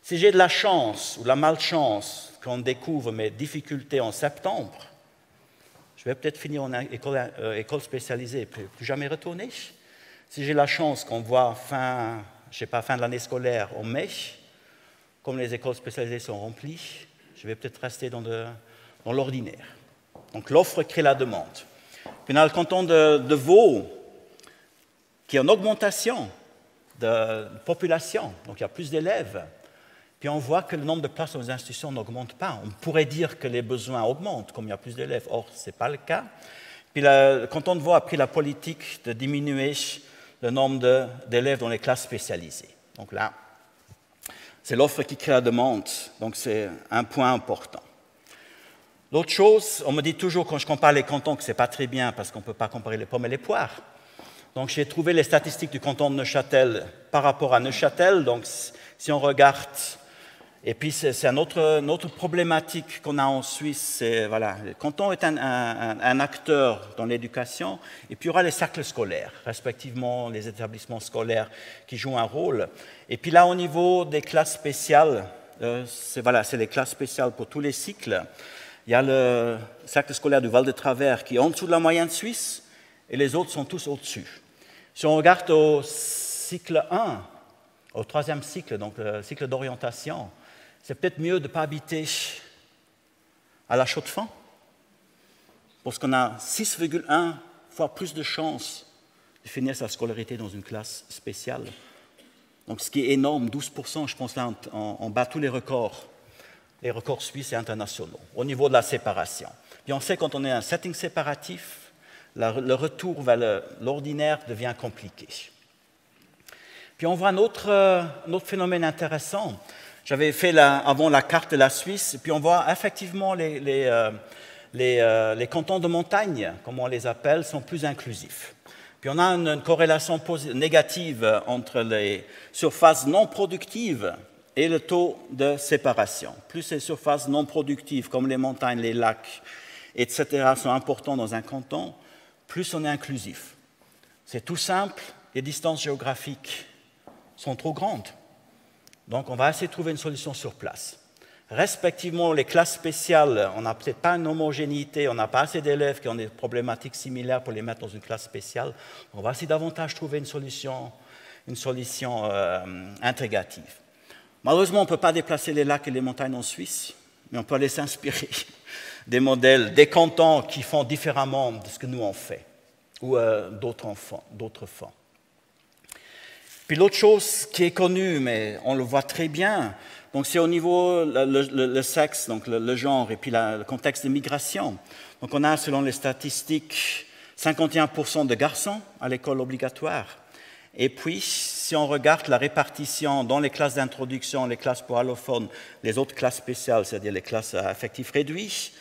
Si j'ai de la chance ou de la malchance qu'on découvre mes difficultés en septembre, je vais peut-être finir en école spécialisée et plus jamais retourner. Si j'ai la chance qu'on voit fin de l'année scolaire en mai, comme les écoles spécialisées sont remplies, je vais peut-être rester dans l'ordinaire. Donc l'offre crée la demande. Puis dans le canton de Vaud, qui est en augmentation de population, donc il y a plus d'élèves, puis on voit que le nombre de places dans les institutions n'augmente pas. On pourrait dire que les besoins augmentent, comme il y a plus d'élèves. Or, ce n'est pas le cas. Puis le canton de Vaud a pris la politique de diminuer le nombre d'élèves dans les classes spécialisées. Donc là, c'est l'offre qui crée la demande. Donc c'est un point important. L'autre chose, on me dit toujours quand je compare les cantons que ce n'est pas très bien parce qu'on ne peut pas comparer les pommes et les poires. Donc j'ai trouvé les statistiques du canton de Neuchâtel par rapport à Neuchâtel. Donc si on regarde... Et puis, c'est une autre problématique qu'on a en Suisse. Voilà, le canton est un acteur dans l'éducation, et puis il y aura les cercles scolaires, respectivement les établissements scolaires qui jouent un rôle. Et puis là, au niveau des classes spéciales, c'est les classes spéciales pour tous les cycles. Il y a le cercle scolaire du Val-de-Travers qui est en dessous de la moyenne suisse, et les autres sont tous au-dessus. Si on regarde au cycle 1, au troisième cycle, donc le cycle d'orientation, c'est peut-être mieux de ne pas habiter à la Chaux-de-Fonds, parce qu'on a 6,1 fois plus de chances de finir sa scolarité dans une classe spéciale. Donc, ce qui est énorme, 12%, je pense là, on bat tous les records suisses et internationaux, au niveau de la séparation. Puis on sait quand on est dans un setting séparatif, le retour vers l'ordinaire devient compliqué. Puis on voit un autre phénomène intéressant. J'avais fait avant la carte de la Suisse, puis on voit effectivement les cantons de montagne, comme on les appelle, sont plus inclusifs. Puis on a une corrélation négative entre les surfaces non productives et le taux de séparation. Plus les surfaces non productives, comme les montagnes, les lacs, etc., sont importants dans un canton, plus on est inclusif. C'est tout simple, les distances géographiques sont trop grandes. Donc, on va essayer de trouver une solution sur place. Respectivement, les classes spéciales, on n'a peut-être pas une homogénéité, on n'a pas assez d'élèves qui ont des problématiques similaires pour les mettre dans une classe spéciale. On va essayer davantage trouver une solution intégrative. Malheureusement, on ne peut pas déplacer les lacs et les montagnes en Suisse, mais on peut aller s'inspirer des modèles, des cantons qui font différemment de ce que nous on fait, ou d'autres font. Puis l'autre chose qui est connue, mais on le voit très bien, donc c'est au niveau le sexe, donc le genre, et puis le contexte de migration. Donc on a, selon les statistiques, 51% de garçons à l'école obligatoire. Et puis, si on regarde la répartition dans les classes d'introduction, les classes pour allophones, les autres classes spéciales, c'est-à-dire les classes à effectifs réduits,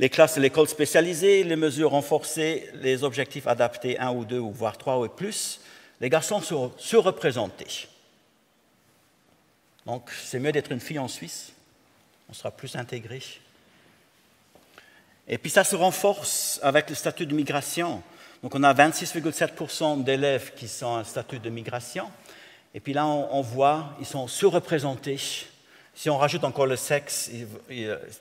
les classes de l'école spécialisée, les mesures renforcées, les objectifs adaptés 1 ou 2, ou voire 3 ou plus, les garçons sont surreprésentés. Donc, c'est mieux d'être une fille en Suisse. On sera plus intégré. Et puis, ça se renforce avec le statut de migration. Donc on a 26,7% d'élèves qui sont en statut de migration. Et puis là, on voit, ils sont surreprésentés. Si on rajoute encore le sexe,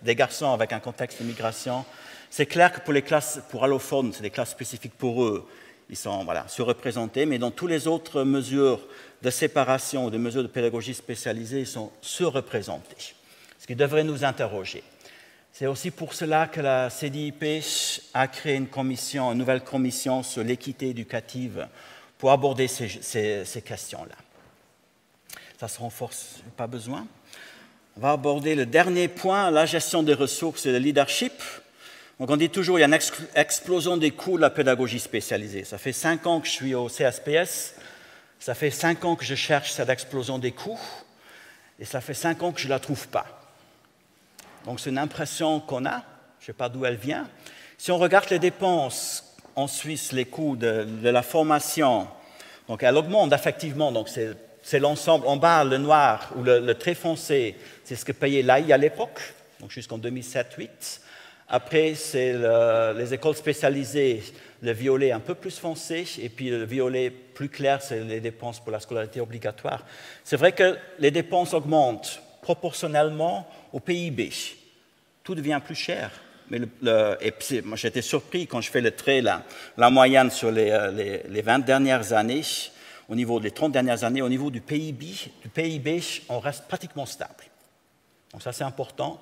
des garçons avec un contexte de migration, c'est clair que pour les classes pour allophones, c'est des classes spécifiques pour eux, ils sont surreprésentés, mais dans toutes les autres mesures de séparation ou des mesures de pédagogie spécialisée, ils sont surreprésentés, ce qui devrait nous interroger. C'est aussi pour cela que la CDIP a créé une nouvelle commission sur l'équité éducative pour aborder ces questions-là. Ça se renforce, pas besoin. On va aborder le dernier point, la gestion des ressources et le leadership. Donc on dit toujours qu'il y a une explosion des coûts de la pédagogie spécialisée. Ça fait 5 ans que je suis au CSPS, ça fait 5 ans que je cherche cette explosion des coûts, et ça fait 5 ans que je ne la trouve pas. Donc c'est une impression qu'on a, je ne sais pas d'où elle vient. Si on regarde les dépenses en Suisse, les coûts de la formation, donc elle augmente effectivement, donc c'est l'ensemble, en bas, le noir ou le trait foncé, c'est ce que payait l'AI à l'époque, donc jusqu'en 2007-2008. Après, c'est les écoles spécialisées, le violet un peu plus foncé, et puis le violet plus clair, c'est les dépenses pour la scolarité obligatoire. C'est vrai que les dépenses augmentent proportionnellement au PIB. Tout devient plus cher. Mais moi, j'étais surpris quand je fais le trait, la moyenne sur les 20 dernières années, au niveau des 30 dernières années, au niveau du PIB, on reste pratiquement stable. Donc ça, c'est important.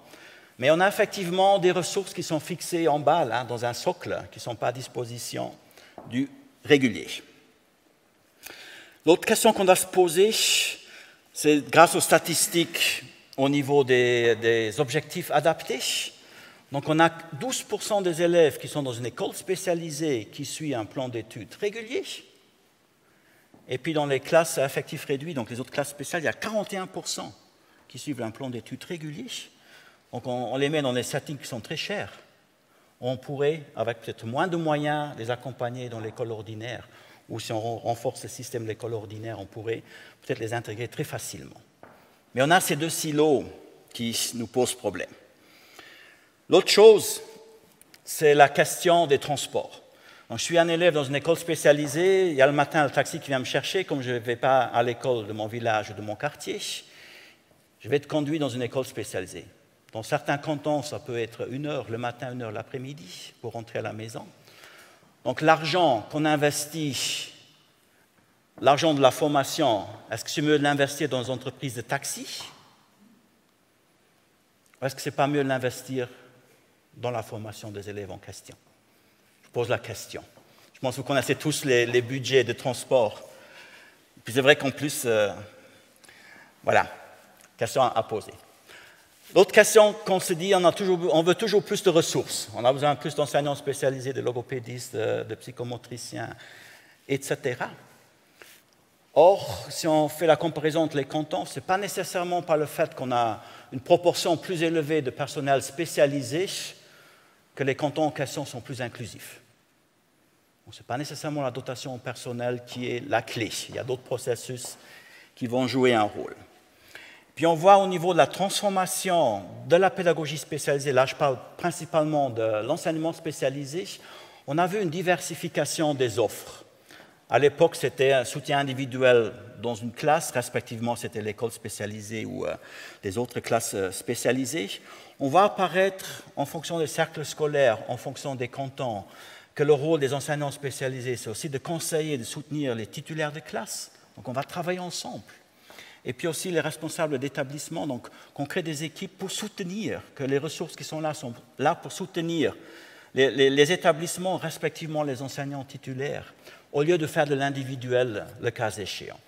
Mais on a effectivement des ressources qui sont fixées en bas, là, dans un socle, qui ne sont pas à disposition du régulier. L'autre question qu'on doit se poser, c'est grâce aux statistiques au niveau des objectifs adaptés. Donc on a 12% des élèves qui sont dans une école spécialisée qui suit un plan d'études régulier. Et puis dans les classes à effectifs réduits, donc les autres classes spéciales, il y a 41% qui suivent un plan d'études régulier. Donc on les met dans des settings qui sont très chers. On pourrait, avec peut-être moins de moyens, les accompagner dans l'école ordinaire. Ou si on renforce le système de l'école ordinaire, on pourrait peut-être les intégrer très facilement. Mais on a ces deux silos qui nous posent problème. L'autre chose, c'est la question des transports. Donc, je suis un élève dans une école spécialisée, il y a le matin le taxi qui vient me chercher, comme je ne vais pas à l'école de mon village ou de mon quartier, je vais être conduit dans une école spécialisée. Dans certains cantons, ça peut être 1 heure le matin, 1 heure l'après-midi pour rentrer à la maison. Donc l'argent qu'on investit, l'argent de la formation, est-ce que c'est mieux de l'investir dans une entreprise de taxi? Ou est-ce que ce n'est pas mieux de l'investir dans la formation des élèves en question? Je pose la question. Je pense que vous connaissez tous les budgets de transport. Puis c'est vrai qu'en plus, voilà, question à poser. L'autre question qu'on se dit, on veut toujours plus de ressources. On a besoin de plus d'enseignants spécialisés, de logopédistes, de psychomotriciens, etc. Or, si on fait la comparaison entre les cantons, ce n'est pas nécessairement par le fait qu'on a une proportion plus élevée de personnel spécialisé que les cantons en question sont plus inclusifs. Ce n'est pas nécessairement la dotation au personnel qui est la clé. Il y a d'autres processus qui vont jouer un rôle. Puis on voit au niveau de la transformation de la pédagogie spécialisée, là je parle principalement de l'enseignement spécialisé, on a vu une diversification des offres. À l'époque, c'était un soutien individuel dans une classe, respectivement c'était l'école spécialisée ou les autres classes spécialisées. On va apparaître en fonction des cercles scolaires, en fonction des cantons, que le rôle des enseignants spécialisés, c'est aussi de conseiller et de soutenir les titulaires de classe. Donc on va travailler ensemble. Et puis aussi les responsables d'établissement, donc qu'on crée des équipes pour soutenir, que les ressources qui sont là pour soutenir les établissements, respectivement les enseignants titulaires, au lieu de faire de l'individuel le cas échéant.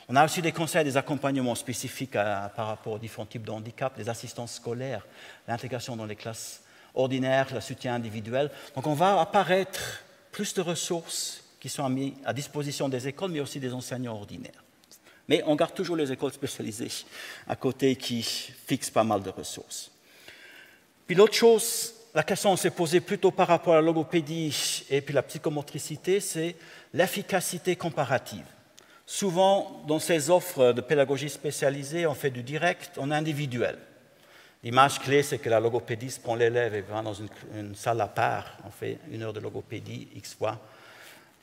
On a aussi des conseils, des accompagnements spécifiques par rapport aux différents types de handicap, les assistances scolaires, l'intégration dans les classes ordinaires, le soutien individuel. Donc on va apparaître plus de ressources qui sont mises à disposition des écoles, mais aussi des enseignants ordinaires. Mais on garde toujours les écoles spécialisées à côté qui fixent pas mal de ressources. Puis l'autre chose, la question s'est posée plutôt par rapport à la logopédie et puis la psychomotricité, c'est l'efficacité comparative. Souvent, dans ces offres de pédagogie spécialisée, on fait du direct, en individuel. L'image clé, c'est que la logopédiste prend l'élève et va dans une salle à part, on fait 1 heure de logopédie, X fois,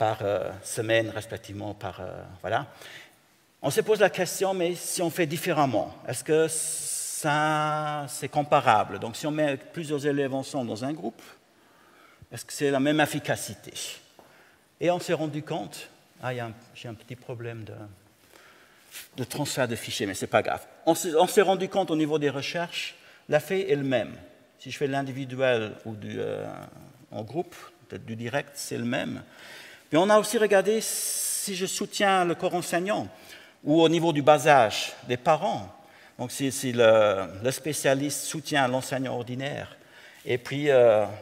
par semaine, respectivement par... voilà. On se pose la question, mais si on fait différemment, est-ce que ça, c'est comparable? Donc si on met plusieurs élèves ensemble dans un groupe, est-ce que c'est la même efficacité? Et on s'est rendu compte, j'ai un petit problème de transfert de fichiers, mais ce n'est pas grave. On s'est rendu compte au niveau des recherches, l'effet est le même. Si je fais de l'individuel ou en groupe, peut-être du direct, c'est le même. Mais on a aussi regardé si je soutiens le corps enseignant ou au niveau du bas âge des parents. Donc si le spécialiste soutient l'enseignant ordinaire et puis,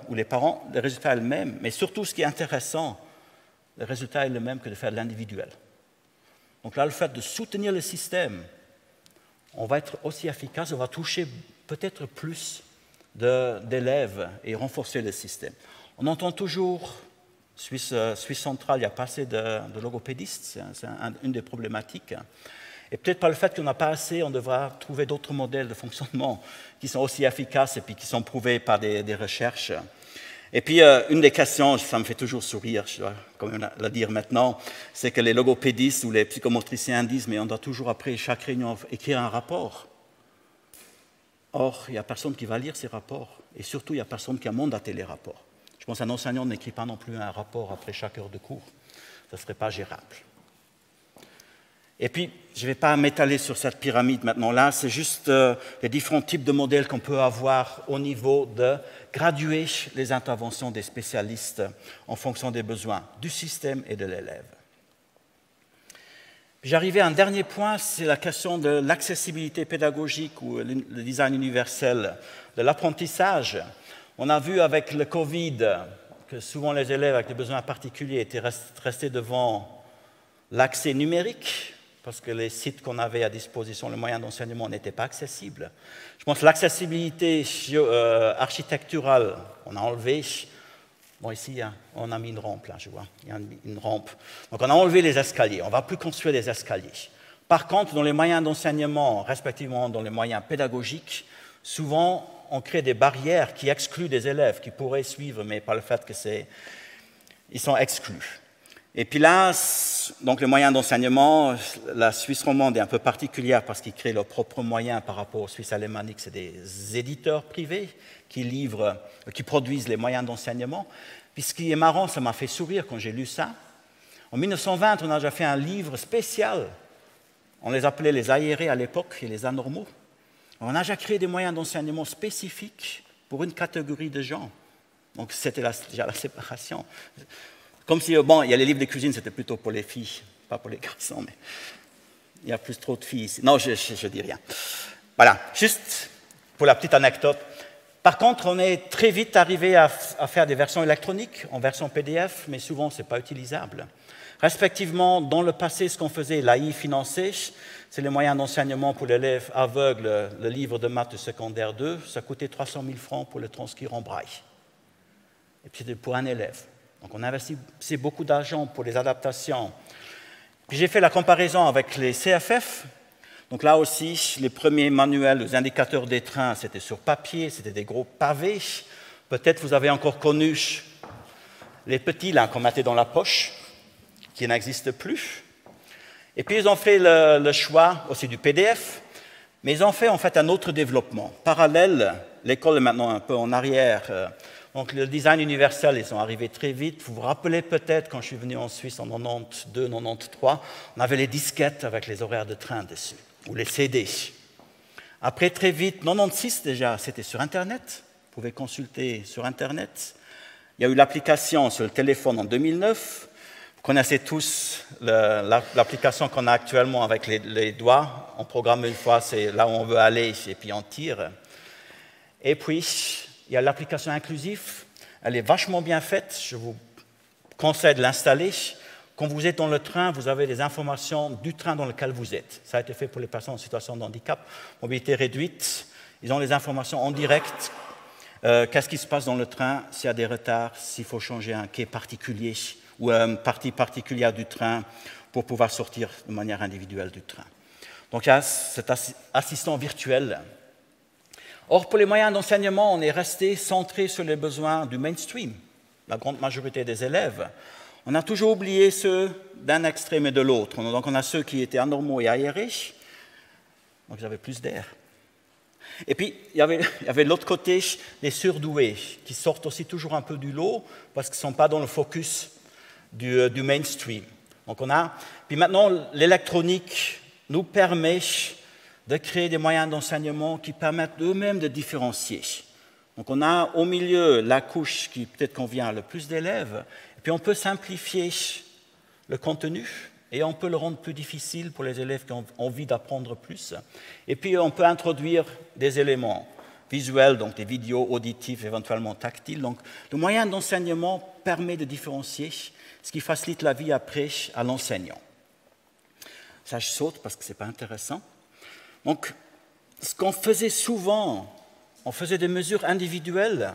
ou les parents, le résultat est le même. Mais surtout, ce qui est intéressant, le résultat est le même que de faire de l'individuel. Donc là, le fait de soutenir le système, on va être aussi efficace, on va toucher peut-être plus d'élèves et renforcer le système. On entend toujours, Suisse centrale, il n'y a pas assez de logopédistes, c'est une des problématiques. Et peut-être par le fait qu'on n'a pas assez, on devra trouver d'autres modèles de fonctionnement qui sont aussi efficaces et puis qui sont prouvés par des recherches. Et puis, une des questions, ça me fait toujours sourire, je dois quand même la dire maintenant, c'est que les logopédistes ou les psychomotriciens disent « mais on doit toujours, après chaque réunion, écrire un rapport ». Or, il n'y a personne qui va lire ces rapports. Et surtout, il n'y a personne qui a mandaté les rapports. Je pense qu'un enseignant n'écrit pas non plus un rapport après chaque heure de cours. Ça ne serait pas gérable. Et puis, je ne vais pas m'étaler sur cette pyramide maintenant là, c'est juste les différents types de modèles qu'on peut avoir au niveau de graduer les interventions des spécialistes en fonction des besoins du système et de l'élève. J'arrivais à un dernier point, c'est la question de l'accessibilité pédagogique ou le design universel de l'apprentissage. On a vu avec le Covid que souvent les élèves avec des besoins particuliers étaient restés devant l'accès numérique, parce que les sites qu'on avait à disposition, les moyens d'enseignement n'étaient pas accessibles. Je pense que l'accessibilité architecturale, on a enlevé, bon ici on a mis une rampe là, je vois, il y a une rampe. Donc on a enlevé les escaliers, on ne va plus construire des escaliers. Par contre, dans les moyens d'enseignement, respectivement dans les moyens pédagogiques, souvent on crée des barrières qui excluent des élèves qui pourraient suivre, mais par le fait qu'ils sont exclus. Et puis là, donc les moyens d'enseignement, la Suisse romande est un peu particulière parce qu'ils créent leurs propres moyens par rapport aux Suisses alémaniques. C'est des éditeurs privés qui produisent les moyens d'enseignement. Puis ce qui est marrant, ça m'a fait sourire quand j'ai lu ça. En 1920, on a déjà fait un livre spécial. On les appelait les aérés à l'époque et les anormaux. On a déjà créé des moyens d'enseignement spécifiques pour une catégorie de gens. Donc c'était déjà la séparation. Comme si, bon, il y a les livres de cuisine, c'était plutôt pour les filles, pas pour les garçons, mais il y a plus trop de filles ici. Non, je dis rien. Voilà, juste pour la petite anecdote. Par contre, on est très vite arrivé à faire des versions électroniques, en version PDF, mais souvent, ce n'est pas utilisable. Respectivement, dans le passé, ce qu'on faisait, l'AI financé, c'est les moyens d'enseignement pour l'élève aveugle, le livre de maths de secondaire 2, ça coûtait 300 000 francs pour le transcrire en braille. Et puis c'était pour un élève. Donc on investissait beaucoup d'argent pour les adaptations. Puis j'ai fait la comparaison avec les CFF. Donc là aussi, les premiers manuels, les indicateurs des trains, c'était sur papier, c'était des gros pavés. Peut-être vous avez encore connu les petits là qu'on mettait dans la poche, qui n'existent plus. Et puis ils ont fait le choix aussi du PDF, mais ils ont fait en fait un autre développement. Parallèle, l'école est maintenant un peu en arrière. Donc le design universel, ils sont arrivés très vite. Vous vous rappelez peut-être, quand je suis venu en Suisse en 92, 93, on avait les disquettes avec les horaires de train dessus, ou les CD. Après, très vite, 96 déjà, c'était sur Internet. Vous pouvez consulter sur Internet. Il y a eu l'application sur le téléphone en 2009. Vous connaissez tous l'application qu'on a actuellement avec les doigts. On programme une fois, c'est là où on veut aller, et puis on tire. Et puis, il y a l'application inclusive, elle est vachement bien faite, je vous conseille de l'installer. Quand vous êtes dans le train, vous avez des informations du train dans lequel vous êtes. Ça a été fait pour les personnes en situation de handicap, mobilité réduite. Ils ont les informations en direct. Qu'est-ce qui se passe dans le train, s'il y a des retards, s'il faut changer un quai particulier ou une partie particulière du train pour pouvoir sortir de manière individuelle du train. Donc il y a cet assistant virtuel. Or, pour les moyens d'enseignement, on est resté centré sur les besoins du mainstream, la grande majorité des élèves. On a toujours oublié ceux d'un extrême et de l'autre. Donc on a ceux qui étaient anormaux et aérés, donc ils avaient plus d'air. Et puis, il y avait de l'autre côté les surdoués, qui sortent aussi toujours un peu du lot, parce qu'ils ne sont pas dans le focus du mainstream. Donc puis maintenant, l'électronique nous permet de créer des moyens d'enseignement qui permettent eux-mêmes de différencier. Donc on a au milieu la couche qui peut-être convient le plus d'élèves, et puis on peut simplifier le contenu, et on peut le rendre plus difficile pour les élèves qui ont envie d'apprendre plus. Et puis on peut introduire des éléments visuels, donc des vidéos auditifs, éventuellement tactiles. Donc le moyen d'enseignement permet de différencier, ce qui facilite la vie après à l'enseignant. Ça, je saute parce que ce n'est pas intéressant. Donc, ce qu'on faisait souvent, on faisait des mesures individuelles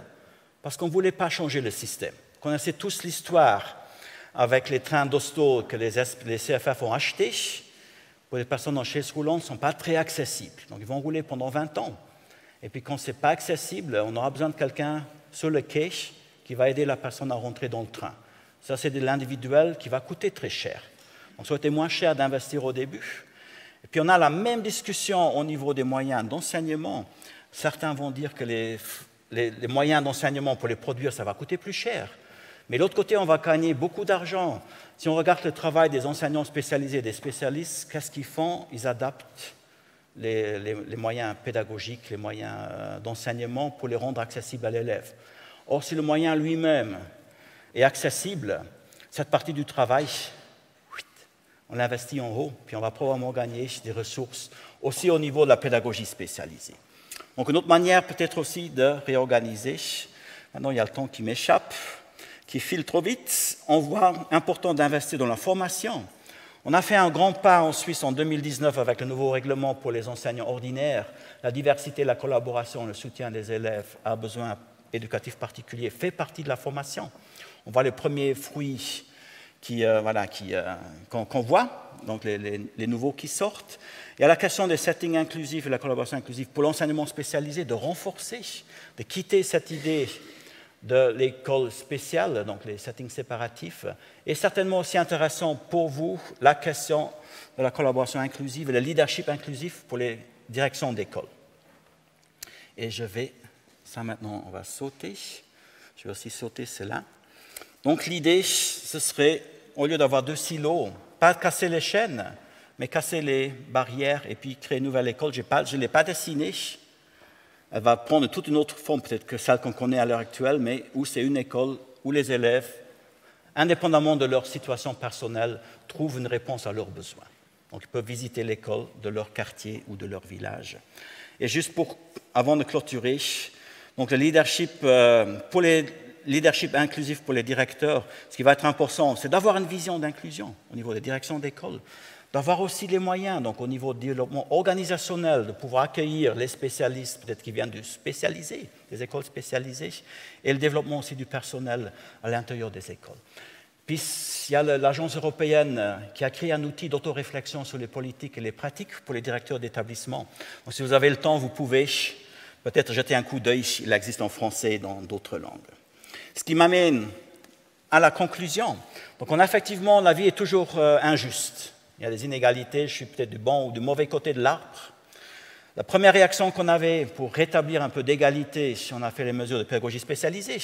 parce qu'on ne voulait pas changer le système. On connaissait tous l'histoire avec les trains d'hosto que les CFF ont achetés. Pour les personnes en chaise roulante, ne sont pas très accessibles. Donc, ils vont rouler pendant 20 ans. Et puis, quand ce n'est pas accessible, on aura besoin de quelqu'un sur le quai qui va aider la personne à rentrer dans le train. Ça, c'est de l'individuel qui va coûter très cher. Donc, ça aurait été moins cher d'investir au début. Et puis, on a la même discussion au niveau des moyens d'enseignement. Certains vont dire que les moyens d'enseignement, pour les produire, ça va coûter plus cher. Mais de l'autre côté, on va gagner beaucoup d'argent. Si on regarde le travail des enseignants spécialisés, des spécialistes, qu'est-ce qu'ils font? Ils adaptent les moyens pédagogiques, les moyens d'enseignement pour les rendre accessibles à l'élève. Or, si le moyen lui-même est accessible, cette partie du travail, on l'investit en haut, puis on va probablement gagner des ressources aussi au niveau de la pédagogie spécialisée. Donc, une autre manière peut-être aussi de réorganiser, maintenant il y a le temps qui m'échappe, qui file trop vite, on voit important d'investir dans la formation. On a fait un grand pas en Suisse en 2019 avec le nouveau règlement pour les enseignants ordinaires. La diversité, la collaboration, le soutien des élèves à besoins éducatifs particuliers fait partie de la formation. On voit les premiers fruits qu'on voit, donc les nouveaux qui sortent. Il y a la question des settings inclusifs et la collaboration inclusive pour l'enseignement spécialisé, de renforcer, de quitter cette idée de l'école spéciale, donc les settings séparatifs, et certainement aussi intéressant pour vous la question de la collaboration inclusive et le leadership inclusif pour les directions d'école. Et ça maintenant on va sauter, je vais aussi sauter cela. Donc l'idée, ce serait, au lieu d'avoir 2 silos, pas casser les chaînes, mais casser les barrières et puis créer une nouvelle école. Je ne l'ai pas dessinée. Elle va prendre toute une autre forme, peut-être que celle qu'on connaît à l'heure actuelle, mais où c'est une école où les élèves, indépendamment de leur situation personnelle, trouvent une réponse à leurs besoins. Donc, ils peuvent visiter l'école de leur quartier ou de leur village. Et juste avant de clôturer, donc le leadership, pour les leadership inclusif pour les directeurs, ce qui va être important, c'est d'avoir une vision d'inclusion au niveau des directions d'école, d'avoir aussi les moyens, donc au niveau du développement organisationnel, de pouvoir accueillir les spécialistes, peut-être qui viennent du spécialisé, des écoles spécialisées, et le développement aussi du personnel à l'intérieur des écoles. Puis il y a l'Agence européenne qui a créé un outil d'autoréflexion sur les politiques et les pratiques pour les directeurs d'établissement. Donc si vous avez le temps, vous pouvez peut-être jeter un coup d'œil, il existe en français et dans d'autres langues. Ce qui m'amène à la conclusion. Donc effectivement, la vie est toujours injuste. Il y a des inégalités, je suis peut-être du bon ou du mauvais côté de l'arbre. La première réaction qu'on avait pour rétablir un peu d'égalité, on a fait les mesures de pédagogie spécialisée.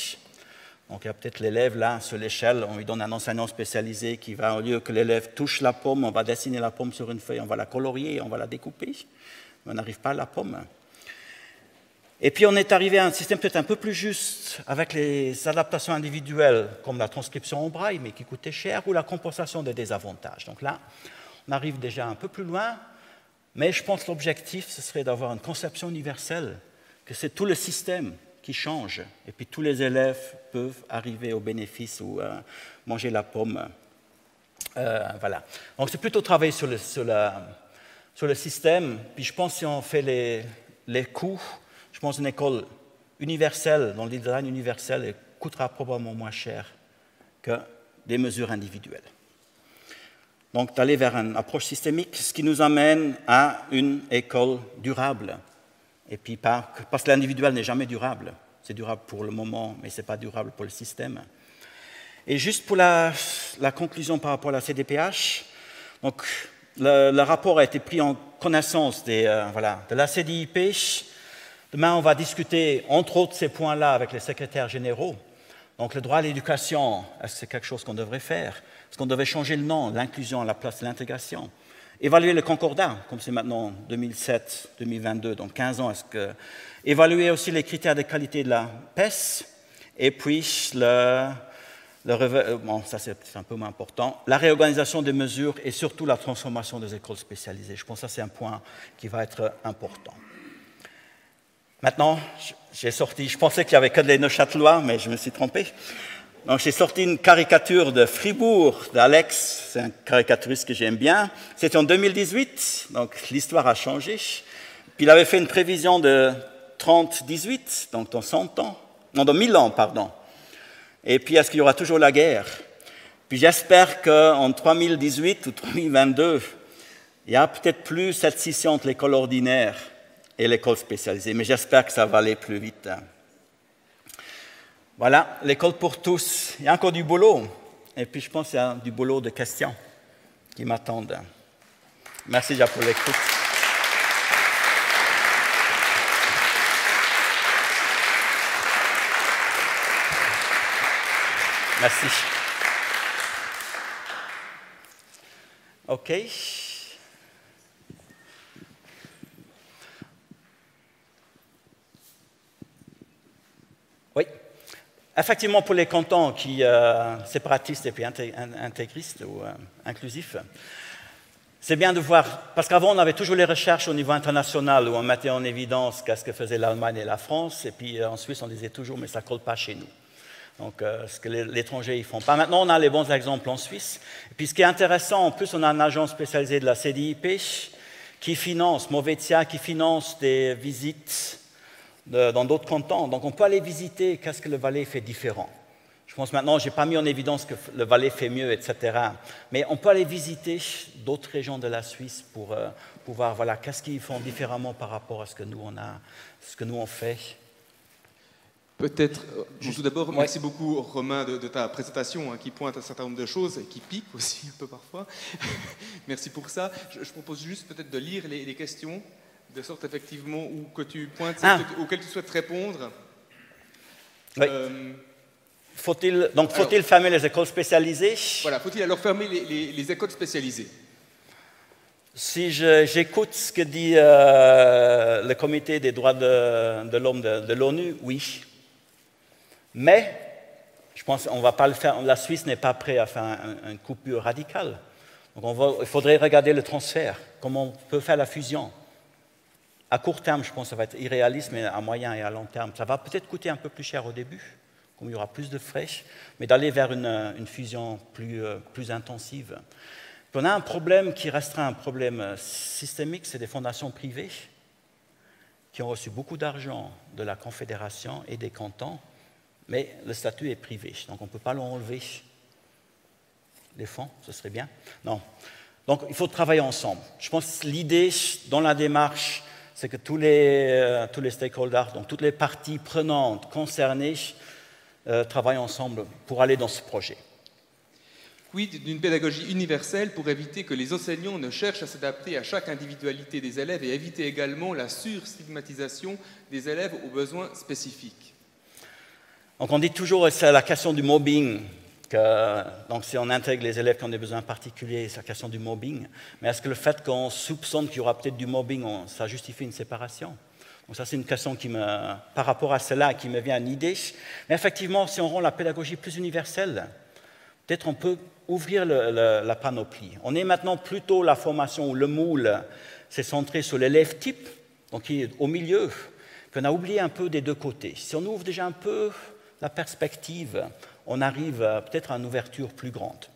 Donc il y a peut-être l'élève là, sur l'échelle, on lui donne un enseignant spécialisé qui va, au lieu que l'élève touche la pomme, on va dessiner la pomme sur une feuille, on va la colorier, on va la découper, mais on n'arrive pas à la pomme. Et puis on est arrivé à un système peut-être un peu plus juste avec les adaptations individuelles, comme la transcription en braille, mais qui coûtait cher, ou la compensation des désavantages. Donc là, on arrive déjà un peu plus loin, mais je pense que l'objectif, ce serait d'avoir une conception universelle, que c'est tout le système qui change, et puis tous les élèves peuvent arriver au bénéfice ou manger la pomme. Voilà. Donc c'est plutôt travailler sur le système, puis je pense que si on fait les coûts, je pense qu'une école universelle, dans le design universel, coûtera probablement moins cher que des mesures individuelles. Donc, d'aller vers une approche systémique, ce qui nous amène à une école durable. Et puis, parce que l'individuel n'est jamais durable. C'est durable pour le moment, mais ce n'est pas durable pour le système. Et juste pour la conclusion par rapport à la CDPH. Donc, le rapport a été pris en connaissance de la CDIP. Demain, on va discuter, entre autres, ces points-là avec les secrétaires généraux. Donc, le droit à l'éducation, est-ce que c'est quelque chose qu'on devrait faire? Est-ce qu'on devait changer le nom, l'inclusion à la place de l'intégration? Évaluer le concordat, comme c'est maintenant 2007-2022, donc 15 ans. Évaluer aussi les critères de qualité de la PES. Et puis, ça c'est un peu moins important, la réorganisation des mesures et surtout la transformation des écoles spécialisées. Je pense que ça, c'est un point qui va être important. Maintenant, je pensais qu'il n'y avait que des Neuchâtelois, mais je me suis trompé. Donc, j'ai sorti une caricature de Fribourg, d'Alex, c'est un caricaturiste que j'aime bien. C'était en 2018, donc l'histoire a changé. Puis il avait fait une prévision de 30-18, donc dans 100 ans, non, dans 1000 ans, pardon. Et puis, est-ce qu'il y aura toujours la guerre? Puis j'espère qu'en 3018 ou 3022, il n'y a peut-être plus cette scission entre l'école ordinaire et l'école spécialisée, mais j'espère que ça va aller plus vite. Voilà, l'école pour tous. Il y a encore du boulot. Et puis, je pense qu'il y a du boulot de questions qui m'attendent. Merci déjà pour l'écoute. Merci. OK. Oui. Effectivement, pour les cantons qui séparatistes et puis intégristes ou inclusifs, c'est bien de voir, parce qu'avant on avait toujours les recherches au niveau international où on mettait en évidence qu'est-ce que faisaient l'Allemagne et la France, et puis en Suisse on disait toujours mais ça ne colle pas chez nous. Donc, ce que l'étranger ne font pas. Maintenant, on a les bons exemples en Suisse. Et puis, ce qui est intéressant, en plus, on a un agent spécialisé de la CDIP qui finance, Movetia, qui finance des visites dans d'autres cantons. Donc, on peut aller visiter qu'est-ce que le Valais fait différent. Je pense maintenant, je n'ai pas mis en évidence que le Valais fait mieux, etc. Mais on peut aller visiter d'autres régions de la Suisse pour voir voilà, qu'est-ce qu'ils font différemment par rapport à ce que nous, on fait. Peut-être, tout d'abord, merci beaucoup Romain de ta présentation qui pointe un certain nombre de choses et qui pique aussi un peu parfois. Merci pour ça. Je propose juste peut-être de lire les questions, de sorte effectivement où que tu pointes, auxquelles tu souhaites répondre. Oui. Faut-il fermer les écoles spécialisées? Voilà, faut-il alors fermer les écoles spécialisées? Si j'écoute ce que dit le Comité des droits de l'homme de l'ONU, oui. Mais, je pense qu'on ne va pas le faire. La Suisse n'est pas prête à faire une coupure radicale. Donc il faudrait regarder le transfert, comment on peut faire la fusion. À court terme, je pense que ça va être irréaliste, mais à moyen et à long terme, ça va peut-être coûter un peu plus cher au début, comme il y aura plus de frais, mais d'aller vers une fusion plus intensive. Puis on a un problème qui restera un problème systémique, c'est des fondations privées qui ont reçu beaucoup d'argent de la Confédération et des cantons, mais le statut est privé, donc on ne peut pas l'enlever. Les fonds, ce serait bien. Non. Donc il faut travailler ensemble. Je pense que l'idée dans la démarche, c'est que tous les stakeholders, donc toutes les parties prenantes concernées, travaillent ensemble pour aller dans ce projet. Quid d'une pédagogie universelle pour éviter que les enseignants ne cherchent à s'adapter à chaque individualité des élèves et éviter également la surstigmatisation des élèves aux besoins spécifiques. Donc on dit toujours, c'est la question du mobbing, donc si on intègre les élèves qui ont des besoins particuliers, c'est la question du mobbing. Mais est-ce que le fait qu'on soupçonne qu'il y aura peut-être du mobbing, ça justifie une séparation? Donc ça c'est une question par rapport à cela qui me vient à l'idée. Mais effectivement, si on rend la pédagogie plus universelle, peut-être on peut ouvrir la panoplie. On est maintenant plutôt la formation où le moule s'est centré sur l'élève type, donc qui est au milieu, puis on a oublié un peu des deux côtés. Si on ouvre déjà un peu la perspective, on arrive peut-être à une ouverture plus grande.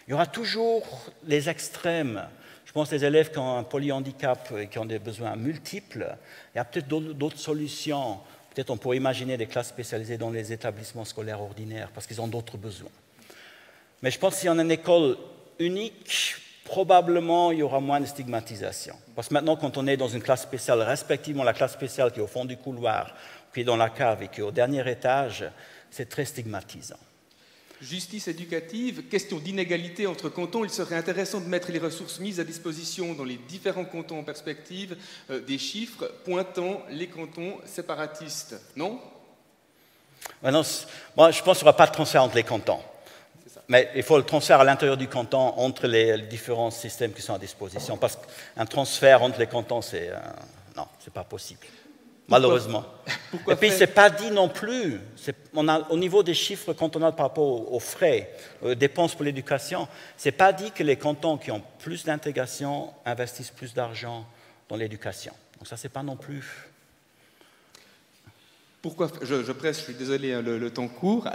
Il y aura toujours les extrêmes. Je pense les élèves qui ont un polyhandicap et qui ont des besoins multiples. Il y a peut-être d'autres solutions. Peut-être on pourrait imaginer des classes spécialisées dans les établissements scolaires ordinaires parce qu'ils ont d'autres besoins. Mais je pense que si on a une école unique, probablement il y aura moins de stigmatisation. Parce que maintenant, quand on est dans une classe spéciale, respectivement la classe spéciale qui est au fond du couloir, qui est dans la cave et qui est au dernier étage, c'est très stigmatisant. Justice éducative, question d'inégalité entre cantons. Il serait intéressant de mettre les ressources mises à disposition dans les différents cantons en perspective, des chiffres pointant les cantons séparatistes, non? Non, moi, je pense qu'il n'y aura pas de transfert entre les cantons. Mais il faut le transfert à l'intérieur du canton entre les différents systèmes qui sont à disposition. Parce qu'un transfert entre les cantons, non, ce n'est pas possible. Malheureusement. Pourquoi et puis, ce n'est pas dit non plus. Au niveau des chiffres cantonaux par rapport aux frais, aux dépenses pour l'éducation, ce n'est pas dit que les cantons qui ont plus d'intégration investissent plus d'argent dans l'éducation. Donc ça, ce n'est pas non plus... Pourquoi je presse, je suis désolé, hein, le temps court,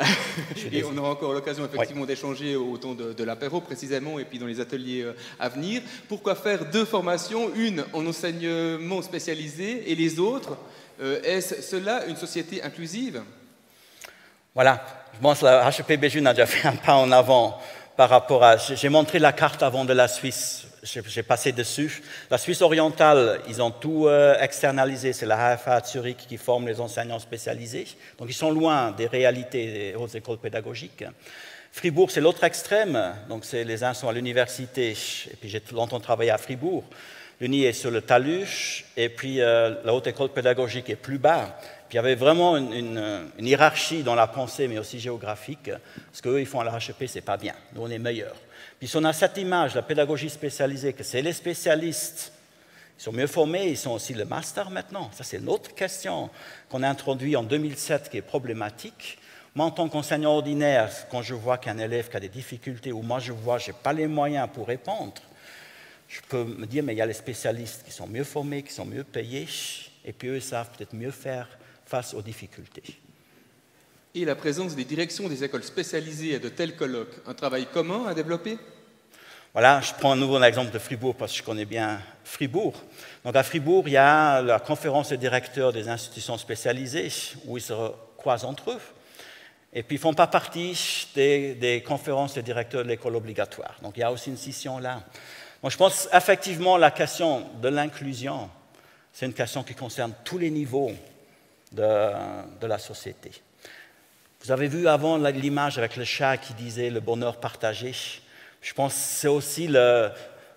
et on aura encore l'occasion effectivement d'échanger au temps de l'apéro précisément, et puis dans les ateliers à venir. Pourquoi faire 2 formations, une en enseignement spécialisé et les autres? Est-ce cela une société inclusive? Voilà, je pense que la HEP Béjune a déjà fait un pas en avant par rapport à... J'ai montré la carte avant de la Suisse, j'ai passé dessus. La Suisse orientale, ils ont tout externalisé, c'est la HFA à Zurich qui forme les enseignants spécialisés. Donc ils sont loin des réalités des hautes écoles pédagogiques. Fribourg, c'est l'autre extrême, donc les uns sont à l'université, et puis j'ai longtemps travaillé à Fribourg. L'Uni est sur le talus, et puis la haute école pédagogique est plus bas. Puis il y avait vraiment une hiérarchie dans la pensée, mais aussi géographique. Ce qu'eux, ils font à la HEP, ce n'est pas bien. Nous, on est meilleurs. Puis si on a cette image, la pédagogie spécialisée, que c'est les spécialistes, ils sont mieux formés, ils sont aussi le master maintenant. Ça, c'est une autre question qu'on a introduite en 2007 qui est problématique. Moi, en tant qu'enseignant ordinaire, quand je vois qu'un élève qui a des difficultés, ou moi, je vois que je n'ai pas les moyens pour répondre, je peux me dire, mais il y a les spécialistes qui sont mieux formés, qui sont mieux payés, et puis eux savent peut-être mieux faire face aux difficultés. Et la présence des directions des écoles spécialisées à de tels colloques, un travail commun à développer? Voilà, je prends un nouveau exemple de Fribourg parce que je connais bien Fribourg. Donc à Fribourg, il y a la conférence des directeurs des institutions spécialisées où ils se croisent entre eux. Et puis ils ne font pas partie des conférences des directeurs de l'école obligatoire. Donc il y a aussi une scission là. Moi, je pense effectivement la question de l'inclusion, c'est une question qui concerne tous les niveaux de la société. Vous avez vu avant l'image avec le chat qui disait le bonheur partagé. Je pense que c'est aussi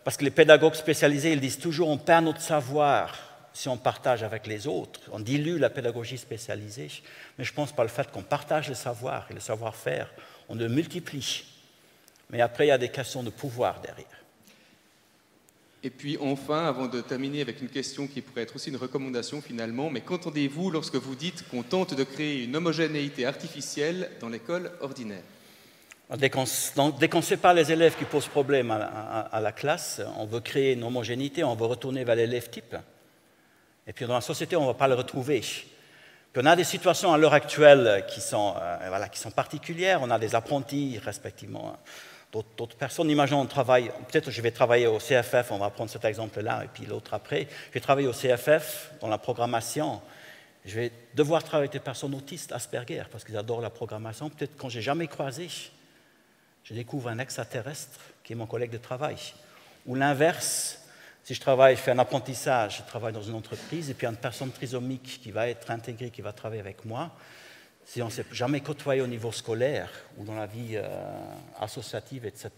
parce que les pédagogues spécialisés, ils disent toujours on perd notre savoir si on partage avec les autres. On dilue la pédagogie spécialisée. Mais je pense par le fait qu'on partage le savoir et le savoir-faire, on le multiplie. Mais après, il y a des questions de pouvoir derrière. Et puis enfin, avant de terminer avec une question qui pourrait être aussi une recommandation finalement, mais qu'entendez-vous lorsque vous dites qu'on tente de créer une homogénéité artificielle dans l'école ordinaire? Dès qu'on ne sait pas les élèves qui posent problème à la classe, on veut créer une homogénéité, on veut retourner vers l'élève type. Et puis dans la société, on ne va pas le retrouver. Puis on a des situations à l'heure actuelle qui sont particulières. On a des apprentis, respectivement, d'autres personnes. Imaginons on travaille, peut-être je vais travailler au CFF, on va prendre cet exemple-là, et puis l'autre après. Je vais travailler au CFF dans la programmation. Je vais devoir travailler avec des personnes autistes, Asperger, parce qu'ils adorent la programmation. Peut-être quand je n'ai jamais croisé, je découvre un extraterrestre qui est mon collègue de travail. Ou l'inverse, si je fais un apprentissage, je travaille dans une entreprise, et puis une personne trisomique qui va être intégrée, qui va travailler avec moi, si on ne s'est jamais côtoyé au niveau scolaire ou dans la vie associative, etc.,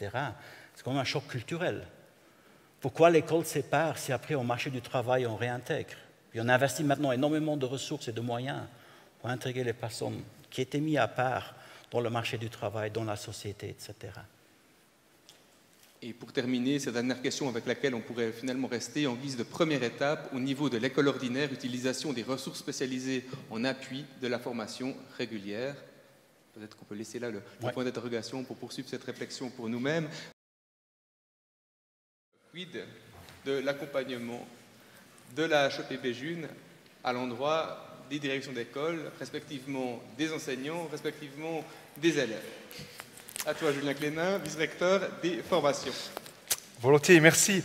c'est quand même un choc culturel. Pourquoi l'école sépare si après au marché du travail on réintègre? Et on investit maintenant énormément de ressources et de moyens pour intégrer les personnes qui étaient mises à part dans le marché du travail, dans la société, etc. Et pour terminer, cette dernière question avec laquelle on pourrait finalement rester en guise de première étape, au niveau de l'école ordinaire, utilisation des ressources spécialisées en appui de la formation régulière. Peut-être qu'on peut laisser là le point d'interrogation pour poursuivre cette réflexion pour nous-mêmes. Quid de l'accompagnement de la HEP Béjune à l'endroit des directions d'école, respectivement des enseignants, respectivement des élèves. À toi, Julien Clénin, vice-recteur des formations. Volontiers, merci.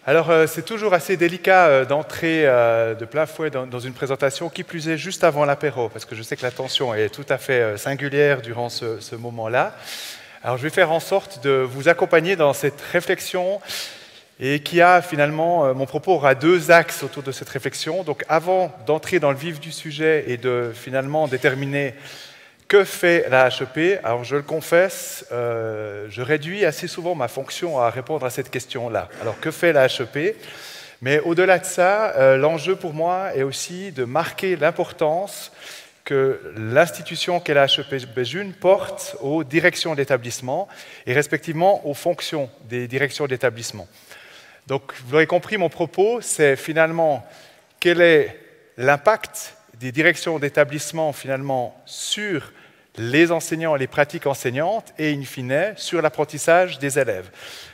Alors, c'est toujours assez délicat d'entrer de plein fouet dans une présentation, qui plus est juste avant l'apéro, parce que je sais que la tension est tout à fait singulière durant ce moment-là. Alors, je vais faire en sorte de vous accompagner dans cette réflexion et qui a finalement, mon propos aura deux axes autour de cette réflexion. Donc avant d'entrer dans le vif du sujet et de finalement déterminer que fait la HEP? Alors je le confesse, je réduis assez souvent ma fonction à répondre à cette question-là. Alors que fait la HEP? Mais au-delà de ça, l'enjeu pour moi est aussi de marquer l'importance que l'institution qu'est la HEP Béjune porte aux directions d'établissement et respectivement aux fonctions des directions d'établissement. Donc, vous l'aurez compris, mon propos, c'est finalement quel est l'impact des directions d'établissement finalement sur les enseignants et les pratiques enseignantes et, in fine, sur l'apprentissage des élèves.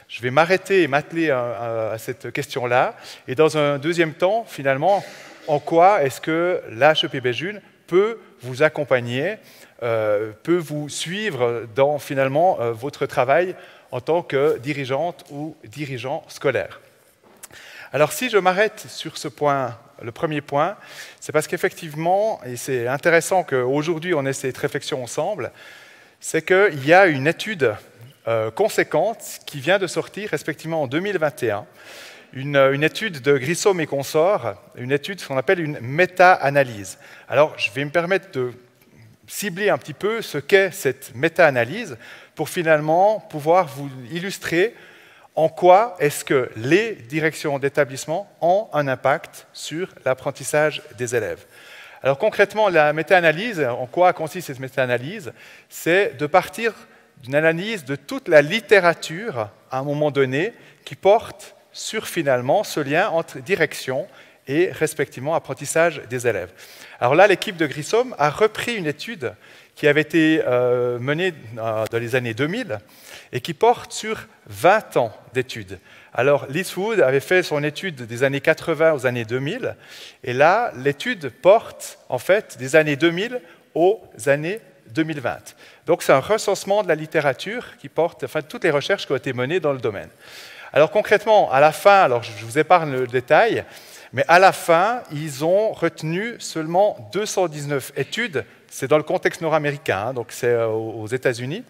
Je vais m'arrêter et m'atteler à cette question-là. Et dans un deuxième temps, finalement, en quoi est-ce que la HEP Béjune peut vous accompagner, peut vous suivre dans, finalement, votre travail en tant que dirigeante ou dirigeant scolaire. Alors, si je m'arrête sur ce point, le premier point, c'est parce qu'effectivement, et c'est intéressant qu'aujourd'hui on ait cette réflexion ensemble, c'est qu'il y a une étude conséquente qui vient de sortir respectivement en 2021, une étude de Grissom et consorts, une étude qu'on appelle une méta-analyse. Alors, je vais me permettre de cibler un petit peu ce qu'est cette méta-analyse pour finalement pouvoir vous illustrer en quoi est-ce que les directions d'établissement ont un impact sur l'apprentissage des élèves. Alors concrètement, la méta-analyse, en quoi consiste cette méta-analyse? C'est de partir d'une analyse de toute la littérature, à un moment donné, qui porte sur finalement ce lien entre direction et respectivement apprentissage des élèves. Alors là, l'équipe de Grissom a repris une étude qui avait été menée dans les années 2000 et qui porte sur 20 ans d'études. Alors, Leeswood avait fait son étude des années 80 aux années 2000, et là, l'étude porte en fait des années 2000 aux années 2020. Donc, c'est un recensement de la littérature qui porte toutes les recherches qui ont été menées dans le domaine. Alors, concrètement, à la fin, alors je vous épargne le détail, mais à la fin, ils ont retenu seulement 219 études. C'est dans le contexte nord-américain, donc c'est aux États-Unis.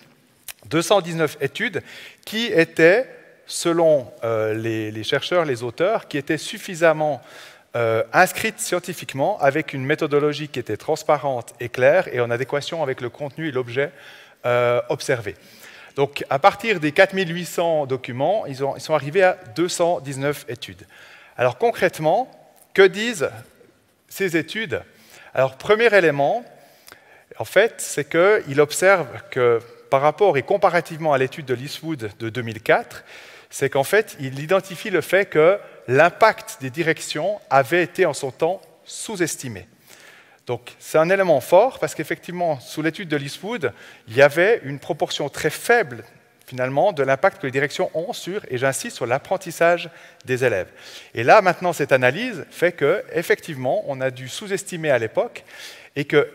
219 études qui étaient, selon les chercheurs, les auteurs, qui étaient suffisamment inscrites scientifiquement avec une méthodologie qui était transparente et claire et en adéquation avec le contenu et l'objet observé. Donc, à partir des 4800 documents, ils sont arrivés à 219 études. Alors, concrètement, que disent ces études? Alors, premier élément, en fait, c'est qu'il observe que par rapport et comparativement à l'étude de Leeswood de 2004, c'est qu'en fait, il identifie le fait que l'impact des directions avait été en son temps sous-estimé. Donc, c'est un élément fort parce qu'effectivement, sous l'étude de Leeswood, il y avait une proportion très faible, finalement, de l'impact que les directions ont sur, et j'insiste, sur l'apprentissage des élèves. Et là, maintenant, cette analyse fait qu'effectivement, on a dû sous-estimer à l'époque et que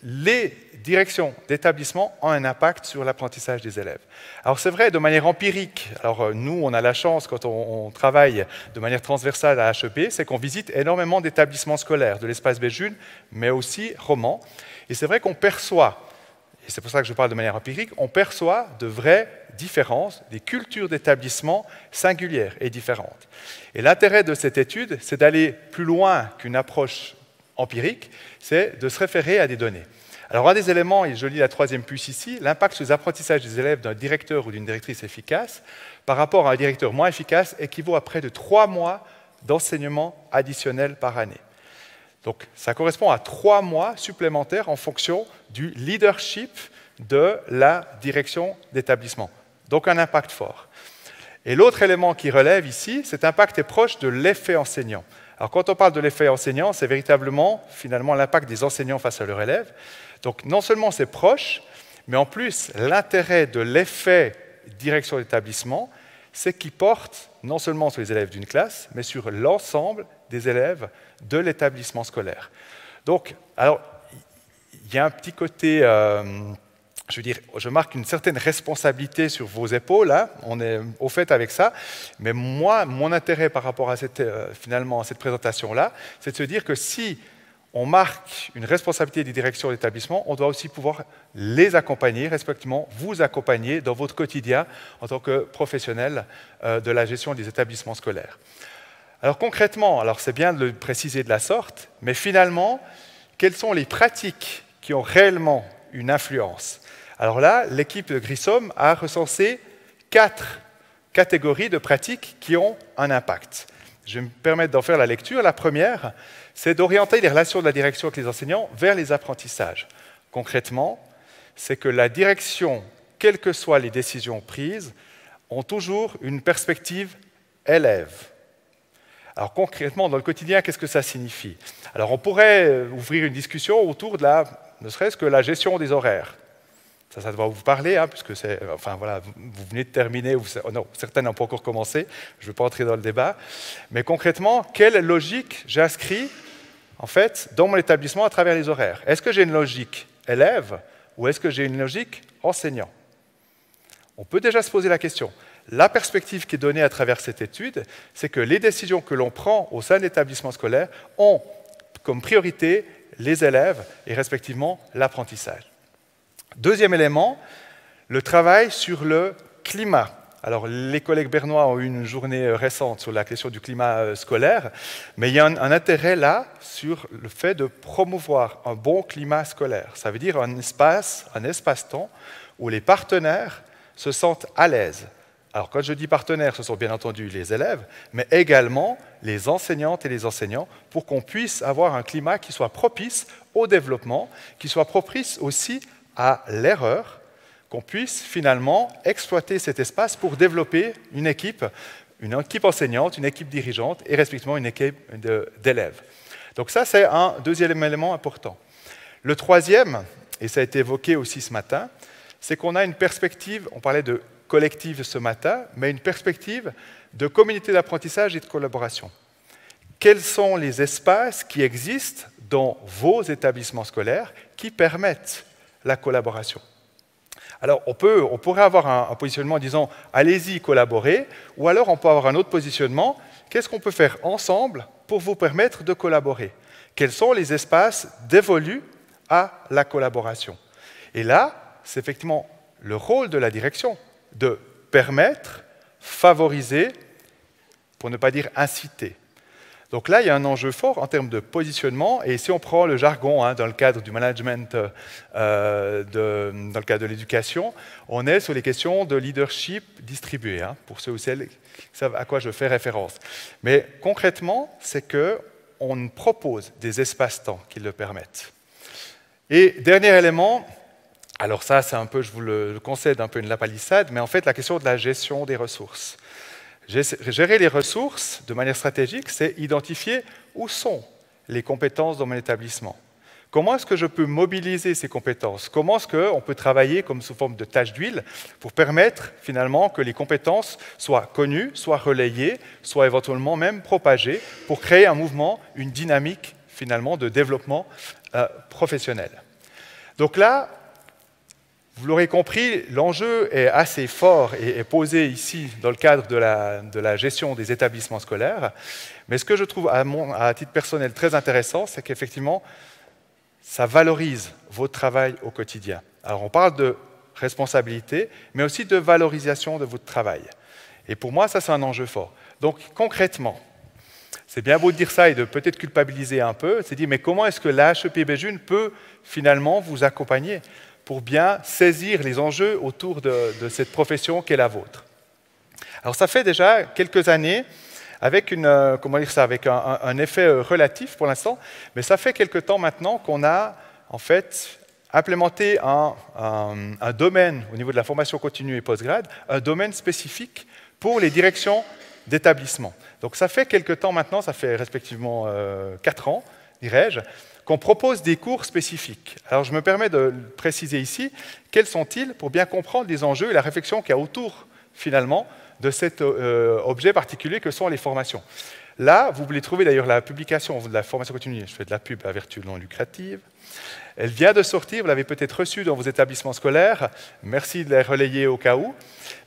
les directions d'établissement ont un impact sur l'apprentissage des élèves. Alors c'est vrai de manière empirique, alors nous on a la chance quand on travaille de manière transversale à HEP, c'est qu'on visite énormément d'établissements scolaires, de l'espace Béjune, mais aussi Romans. Et c'est vrai qu'on perçoit, et c'est pour ça que je parle de manière empirique, on perçoit de vraies différences, des cultures d'établissement singulières et différentes. Et l'intérêt de cette étude, c'est d'aller plus loin qu'une approche empirique, c'est de se référer à des données. Alors, un des éléments, et je lis la troisième puce ici, l'impact sur les apprentissages des élèves d'un directeur ou d'une directrice efficace par rapport à un directeur moins efficace équivaut à près de 3 mois d'enseignement additionnel par année. Donc, ça correspond à 3 mois supplémentaires en fonction du leadership de la direction d'établissement. Donc, un impact fort. Et l'autre élément qui relève ici, cet impact est proche de l'effet enseignant. Alors, quand on parle de l'effet enseignant, c'est véritablement, finalement, l'impact des enseignants face à leurs élèves. Donc, non seulement c'est proche, mais en plus, l'intérêt de l'effet direction d'établissement, c'est qu'il porte non seulement sur les élèves d'une classe, mais sur l'ensemble des élèves de l'établissement scolaire. Donc, alors, il y a un petit côté, je veux dire, je marque une certaine responsabilité sur vos épaules, hein, on est au fait avec ça, mais moi, mon intérêt par rapport à finalement, à cette présentation-là, c'est de se dire que si on marque une responsabilité des directions d'établissement, on doit aussi pouvoir les accompagner, respectivement, vous accompagner dans votre quotidien en tant que professionnel de la gestion des établissements scolaires. Alors concrètement, alors c'est bien de le préciser de la sorte, mais finalement, quelles sont les pratiques qui ont réellement une influence. Alors là, l'équipe de Grissom a recensé 4 catégories de pratiques qui ont un impact. Je vais me permettre d'en faire la lecture. La première, c'est d'orienter les relations de la direction avec les enseignants vers les apprentissages. Concrètement, c'est que la direction, quelles que soient les décisions prises, ont toujours une perspective élève. Alors concrètement, dans le quotidien, qu'est-ce que ça signifie? Alors on pourrait ouvrir une discussion autour de ne serait-ce que la gestion des horaires. Ça doit vous parler, hein, puisque vous venez de terminer, non, certains n'ont pas encore commencé, je ne vais pas entrer dans le débat. Mais concrètement, quelle logique j'inscris en fait, dans mon établissement à travers les horaires? Est-ce que j'ai une logique élève ou est-ce que j'ai une logique enseignant? On peut déjà se poser la question. La perspective qui est donnée à travers cette étude, c'est que les décisions que l'on prend au sein de l'établissement scolaire ont comme priorité les élèves et respectivement l'apprentissage. Deuxième élément, le travail sur le climat. Alors, les collègues bernois ont eu une journée récente sur la question du climat scolaire, mais il y a un intérêt là sur le fait de promouvoir un bon climat scolaire. Ça veut dire un espace-temps où les partenaires se sentent à l'aise. Alors, quand je dis partenaires, ce sont bien entendu les élèves, mais également les enseignantes et les enseignants, pour qu'on puisse avoir un climat qui soit propice au développement, qui soit propice aussi à l'erreur, qu'on puisse finalement exploiter cet espace pour développer une équipe enseignante, une équipe dirigeante et respectivement une équipe d'élèves. Donc ça, c'est un deuxième élément important. Le troisième, et ça a été évoqué aussi ce matin, c'est qu'on a une perspective, on parlait de collective ce matin, mais une perspective de communauté d'apprentissage et de collaboration. Quels sont les espaces qui existent dans vos établissements scolaires qui permettent la collaboration? Alors, on pourrait avoir un positionnement en disant « allez-y, collaborez », ou alors on peut avoir un autre positionnement « qu'est-ce qu'on peut faire ensemble pour vous permettre de collaborer ?» Quels sont les espaces dévolus à la collaboration? Et là, c'est effectivement le rôle de la direction de permettre, favoriser, pour ne pas dire inciter. Donc là, il y a un enjeu fort en termes de positionnement, et si on prend le jargon dans le cadre du management, dans le cadre de l'éducation, on est sur les questions de leadership distribué, pour ceux ou celles qui savent à quoi je fais référence. Mais concrètement, c'est qu'on propose des espaces-temps qui le permettent. Et dernier élément, alors ça, c'est un peu, je vous le concède, un peu une lapalissade, mais en fait, la question de la gestion des ressources. Gérer les ressources de manière stratégique, c'est identifier où sont les compétences dans mon établissement. Comment est-ce que je peux mobiliser ces compétences? Comment est-ce qu'on peut travailler comme sous forme de tâche d'huile pour permettre finalement que les compétences soient connues, soient relayées, soient éventuellement même propagées pour créer un mouvement, une dynamique finalement de développement professionnel. Donc là, vous l'aurez compris, l'enjeu est assez fort et est posé ici dans le cadre de la gestion des établissements scolaires. Mais ce que je trouve à titre personnel très intéressant, c'est qu'effectivement, ça valorise votre travail au quotidien. Alors on parle de responsabilité, mais aussi de valorisation de votre travail. Et pour moi, ça c'est un enjeu fort. Donc concrètement, c'est bien beau de dire ça et de peut-être culpabiliser un peu, c'est dire mais comment est-ce que l'HEP Béjune peut finalement vous accompagner pour bien saisir les enjeux autour de cette profession qu'est la vôtre. Alors ça fait déjà quelques années, avec avec un effet relatif pour l'instant, mais ça fait quelques temps maintenant qu'on a en fait implémenté un domaine au niveau de la formation continue et postgrade, un domaine spécifique pour les directions d'établissement. Donc ça fait quelques temps maintenant, ça fait respectivement 4 ans, dirais-je, qu'on propose des cours spécifiques. Alors je me permets de préciser ici, quels sont-ils pour bien comprendre les enjeux et la réflexion qu'il y a autour, finalement, de cet objet particulier que sont les formations. Là, vous voulez trouver d'ailleurs la publication de la formation continue, je fais de la pub à vertu non lucrative. Elle vient de sortir, vous l'avez peut-être reçue dans vos établissements scolaires, merci de la relayer au cas où.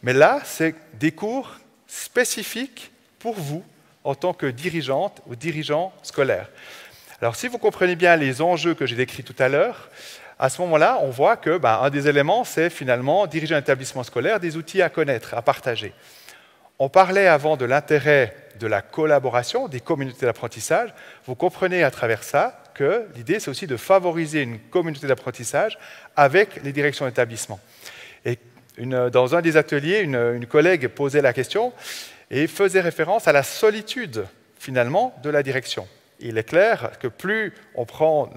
Mais là, c'est des cours spécifiques pour vous, en tant que dirigeante ou dirigeant scolaire. Alors, si vous comprenez bien les enjeux que j'ai décrits tout à l'heure, à ce moment-là, on voit que un des éléments, c'est finalement diriger un établissement scolaire, des outils à connaître, à partager. On parlait avant de l'intérêt de la collaboration, des communautés d'apprentissage. Vous comprenez à travers ça que l'idée, c'est aussi de favoriser une communauté d'apprentissage avec les directions d'établissement. Et dans un des ateliers, une collègue posait la question et faisait référence à la solitude, finalement, de la direction. Il est clair que plus on prend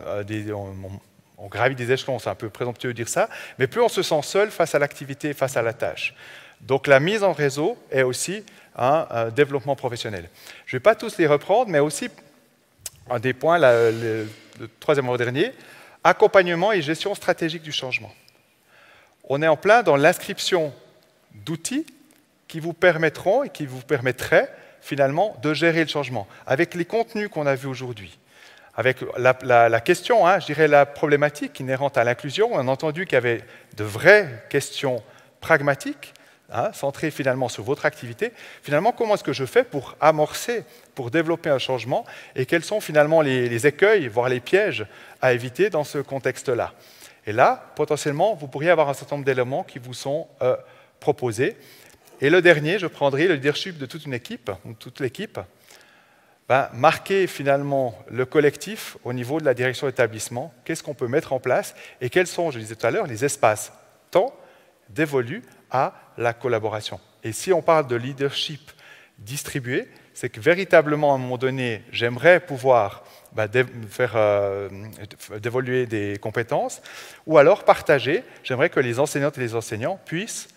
on gravit des échelons, c'est un peu présomptueux de dire ça, mais plus on se sent seul face à l'activité, face à la tâche. Donc la mise en réseau est aussi un développement professionnel. Je ne vais pas tous les reprendre, mais aussi un des points, le troisième ou dernier, accompagnement et gestion stratégique du changement. On est en plein dans l'inscription d'outils qui vous permettront et qui vous permettraient finalement de gérer le changement, avec les contenus qu'on a vus aujourd'hui. Avec la question, je dirais la problématique inhérente à l'inclusion, on a entendu qu'il y avait de vraies questions pragmatiques, centrées finalement sur votre activité. Finalement, comment est-ce que je fais pour amorcer, pour développer un changement, et quels sont finalement les écueils, voire les pièges à éviter dans ce contexte-là. Et là, potentiellement, vous pourriez avoir un certain nombre d'éléments qui vous sont proposés. Et le dernier, je prendrai le leadership de toute une équipe, ou toute l'équipe, marquer finalement le collectif au niveau de la direction d'établissement, qu'est-ce qu'on peut mettre en place et quels sont, je disais tout à l'heure, les espaces temps dévolus à la collaboration. Et si on parle de leadership distribué, c'est que véritablement à un moment donné, j'aimerais pouvoir faire d'évoluer des compétences ou alors partager, j'aimerais que les enseignantes et les enseignants puissent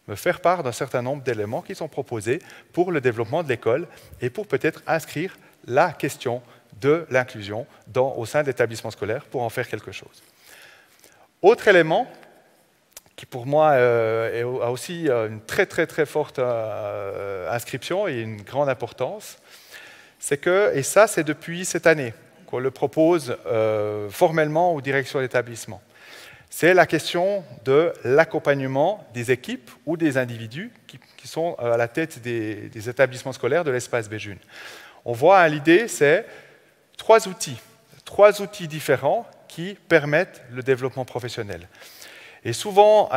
me faire part d'un certain nombre d'éléments qui sont proposés pour le développement de l'école et pour peut-être inscrire la question de l'inclusion au sein de l'établissement scolaire pour en faire quelque chose. Autre élément qui pour moi a aussi une très très très forte inscription et une grande importance, c'est que, et ça c'est depuis cette année qu'on le propose formellement aux directions d'établissement, c'est la question de l'accompagnement des équipes ou des individus qui sont à la tête des établissements scolaires de l'espace Béjune. On voit, l'idée, c'est trois outils différents qui permettent le développement professionnel. Et souvent,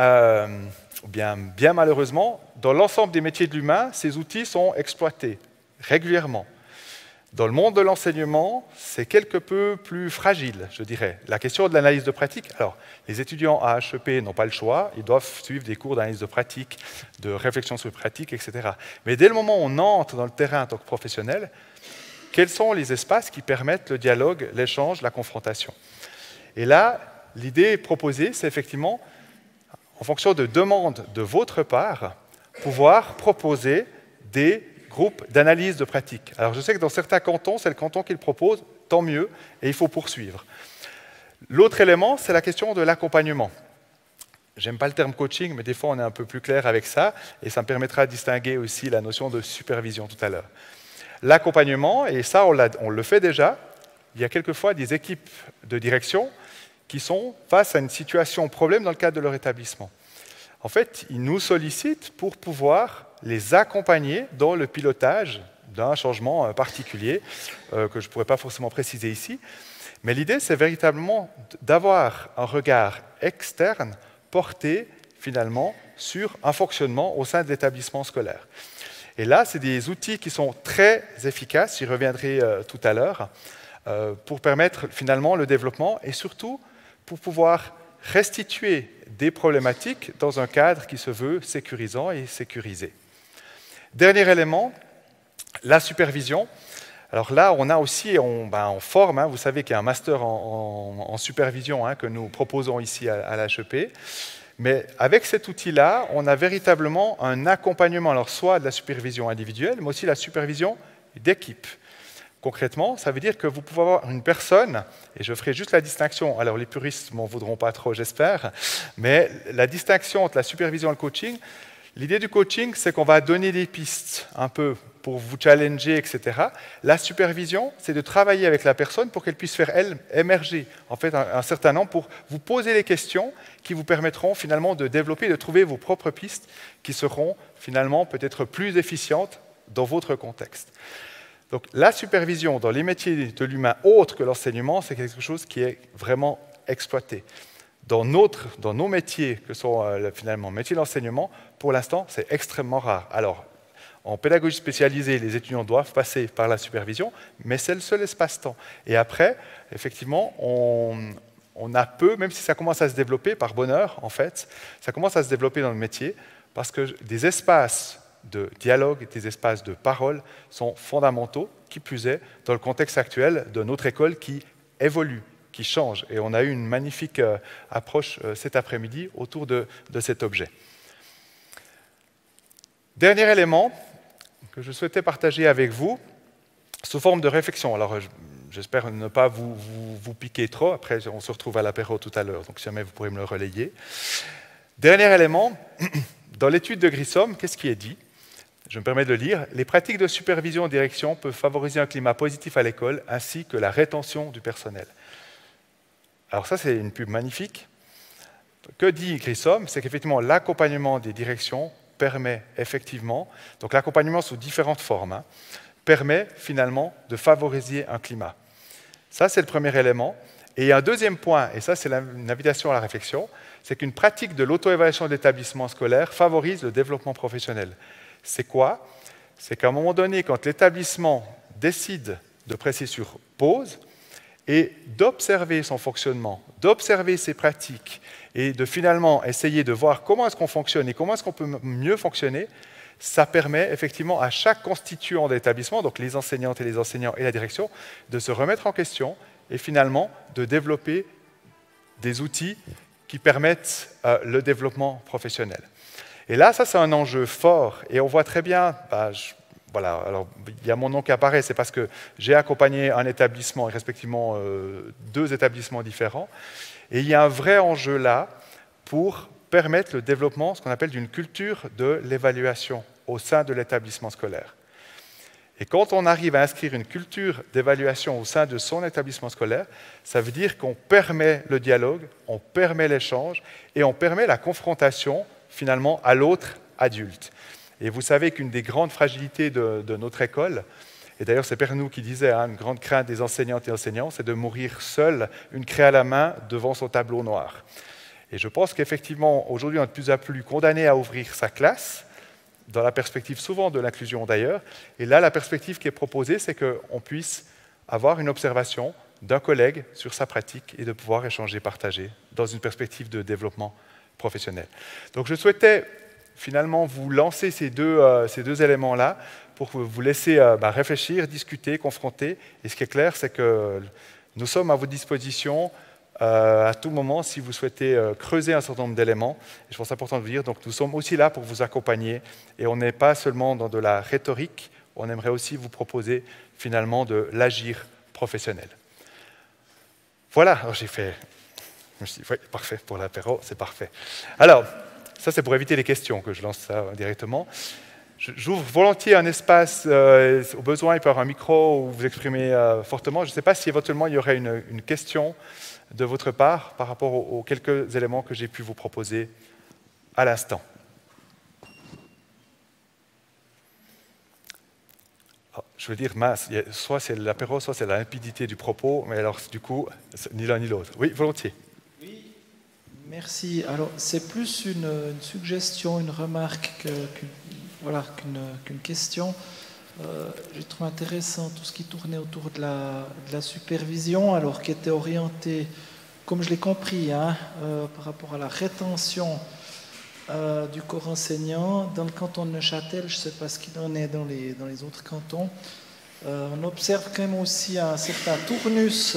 bien malheureusement, dans l'ensemble des métiers de l'humain, ces outils sont exploités régulièrement. Dans le monde de l'enseignement, c'est quelque peu plus fragile, je dirais. La question de l'analyse de pratique, alors, les étudiants à HEP n'ont pas le choix, ils doivent suivre des cours d'analyse de pratique, de réflexion sur pratique, etc. Mais dès le moment où on entre dans le terrain en tant que professionnel, quels sont les espaces qui permettent le dialogue, l'échange, la confrontation? Et là, l'idée proposée, c'est effectivement, en fonction de demandes de votre part, pouvoir proposer des groupes d'analyse de pratique. Alors je sais que dans certains cantons, c'est le canton qui le propose, tant mieux, et il faut poursuivre. L'autre élément, c'est la question de l'accompagnement. J'aime pas le terme coaching, mais des fois on est un peu plus clair avec ça, et ça me permettra de distinguer aussi la notion de supervision tout à l'heure. L'accompagnement, et ça on le fait déjà, il y a quelquefois des équipes de direction qui sont face à une situation problème dans le cadre de leur établissement. En fait, ils nous sollicitent pour pouvoir les accompagner dans le pilotage d'un changement particulier que je ne pourrais pas forcément préciser ici. Mais l'idée, c'est véritablement d'avoir un regard externe porté finalement sur un fonctionnement au sein de l'établissement scolaire. Et là, c'est des outils qui sont très efficaces, j'y reviendrai tout à l'heure, pour permettre finalement le développement et surtout pour pouvoir restituer des problématiques dans un cadre qui se veut sécurisant et sécurisé. Dernier élément, la supervision. Alors là, on a aussi, on forme, vous savez qu'il y a un master en supervision que nous proposons ici à l'HEP, mais avec cet outil-là, on a véritablement un accompagnement, alors soit de la supervision individuelle, mais aussi la supervision d'équipe. Concrètement, ça veut dire que vous pouvez avoir une personne, et je ferai juste la distinction, alors les puristes ne m'en voudront pas trop, j'espère, mais la distinction entre la supervision et le coaching, l'idée du coaching, c'est qu'on va donner des pistes un peu pour vous challenger, etc. La supervision, c'est de travailler avec la personne pour qu'elle puisse faire, elle, émerger en fait, un certain nombre, pour vous poser les questions qui vous permettront finalement de développer, de trouver vos propres pistes qui seront finalement peut-être plus efficientes dans votre contexte. Donc la supervision dans les métiers de l'humain autres que l'enseignement, c'est quelque chose qui est vraiment exploité. Dans nos métiers, que sont finalement métiers d'enseignement, pour l'instant, c'est extrêmement rare. Alors, En pédagogie spécialisée, les étudiants doivent passer par la supervision, mais c'est le seul espace-temps. Et après, effectivement, on a peu, même si ça commence à se développer, par bonheur, en fait, ça commence à se développer dans le métier, parce que des espaces de dialogue, des espaces de parole sont fondamentaux, qui plus est, dans le contexte actuel de notre école qui évolue, qui change. Et on a eu une magnifique approche cet après-midi autour de cet objet. Dernier élément que je souhaitais partager avec vous, sous forme de réflexion. Alors, j'espère ne pas vous piquer trop. Après, on se retrouve à l'apéro tout à l'heure, donc si jamais vous pourrez me le relayer. Dernier élément, dans l'étude de Grissom, qu'est-ce qui est dit? Je me permets de le lire. Les pratiques de supervision et direction peuvent favoriser un climat positif à l'école, ainsi que la rétention du personnel. Alors ça, c'est une pub magnifique. Que dit Grissom? C'est qu'effectivement, l'accompagnement des directions permet effectivement, donc l'accompagnement sous différentes formes, permet finalement de favoriser un climat. Ça, c'est le premier élément. Et un deuxième point, et ça, c'est une invitation à la réflexion, c'est qu'une pratique de l'auto-évaluation de l'établissement scolaire favorise le développement professionnel. C'est quoi? C'est qu'à un moment donné, quand l'établissement décide de presser sur pause et d'observer son fonctionnement, d'observer ses pratiques et de finalement essayer de voir comment est-ce qu'on fonctionne et comment est-ce qu'on peut mieux fonctionner, ça permet effectivement à chaque constituant de l'établissement, donc les enseignantes et les enseignants et la direction, de se remettre en question et finalement de développer des outils qui permettent le développement professionnel. Et là, ça c'est un enjeu fort et on voit très bien, voilà, alors il y a mon nom qui apparaît, c'est parce que j'ai accompagné un établissement et respectivement 2 établissements différents et il y a un vrai enjeu là pour permettre le développement, ce qu'on appelle d'une culture de l'évaluation au sein de l'établissement scolaire. Et quand on arrive à inscrire une culture d'évaluation au sein de son établissement scolaire, ça veut dire qu'on permet le dialogue, on permet l'échange et on permet la confrontation finalement à l'autre adulte. Et vous savez qu'une des grandes fragilités de notre école, et d'ailleurs c'est Pernou qui disait, une grande crainte des enseignantes et enseignants, c'est de mourir seul, une craie à la main, devant son tableau noir. Et je pense qu'effectivement, aujourd'hui, on est de plus en plus condamné à ouvrir sa classe, dans la perspective souvent de l'inclusion d'ailleurs. Et là, la perspective qui est proposée, c'est qu'on puisse avoir une observation d'un collègue sur sa pratique et de pouvoir échanger, partager, dans une perspective de développement professionnel. Donc je souhaitais finalement vous lancer ces deux éléments-là pour vous laisser réfléchir, discuter, confronter. Et ce qui est clair, c'est que nous sommes à votre disposition à tout moment si vous souhaitez creuser un certain nombre d'éléments. Je pense important de vous dire, donc nous sommes aussi là pour vous accompagner et on n'est pas seulement dans de la rhétorique, on aimerait aussi vous proposer finalement de l'agir professionnel. Voilà, alors j'ai fait, je me suis dit, oui, parfait pour l'apéro, c'est parfait. Alors, ça c'est pour éviter les questions que je lance ça directement. J'ouvre volontiers un espace, au besoin il peut y avoir un micro où vous vous exprimez fortement. Je ne sais pas si éventuellement il y aurait une question de votre part par rapport aux quelques éléments que j'ai pu vous proposer à l'instant. Je veux dire, mince, soit c'est l'apéro, soit c'est la limpidité du propos, mais alors du coup, ni l'un ni l'autre. Oui, volontiers. Oui, merci. Alors, c'est plus une suggestion, une remarque qu'une question. J'ai trouvé intéressant tout ce qui tournait autour de la supervision, alors qui était orienté, comme je l'ai compris, par rapport à la rétention du corps enseignant. Dans le canton de Neuchâtel, je ne sais pas ce qu'il en est dans les autres cantons, on observe quand même aussi un certain tournus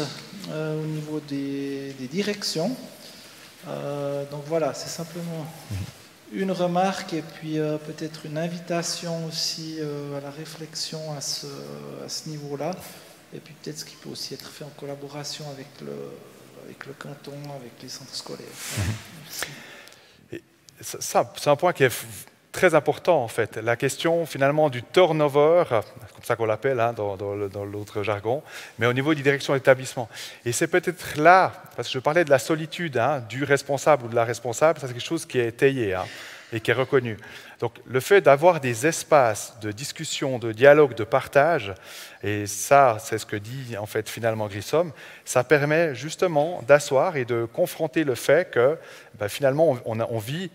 au niveau des directions. Donc voilà, c'est simplement une remarque et puis peut-être une invitation aussi à la réflexion à ce niveau-là. Et puis peut-être ce qui peut aussi être fait en collaboration avec le canton, avec les centres scolaires. Et ça, c'est un point qui est très important en fait. La question finalement du turnover, c'est comme ça qu'on l'appelle dans l'autre jargon, mais au niveau des directions d'établissement. Et c'est peut-être là, parce que je parlais de la solitude du responsable ou de la responsable, ça c'est quelque chose qui est étayé et qui est reconnu. Donc le fait d'avoir des espaces de discussion, de dialogue, de partage, et ça c'est ce que dit en fait finalement Grissom, ça permet justement d'asseoir et de confronter le fait que finalement on vit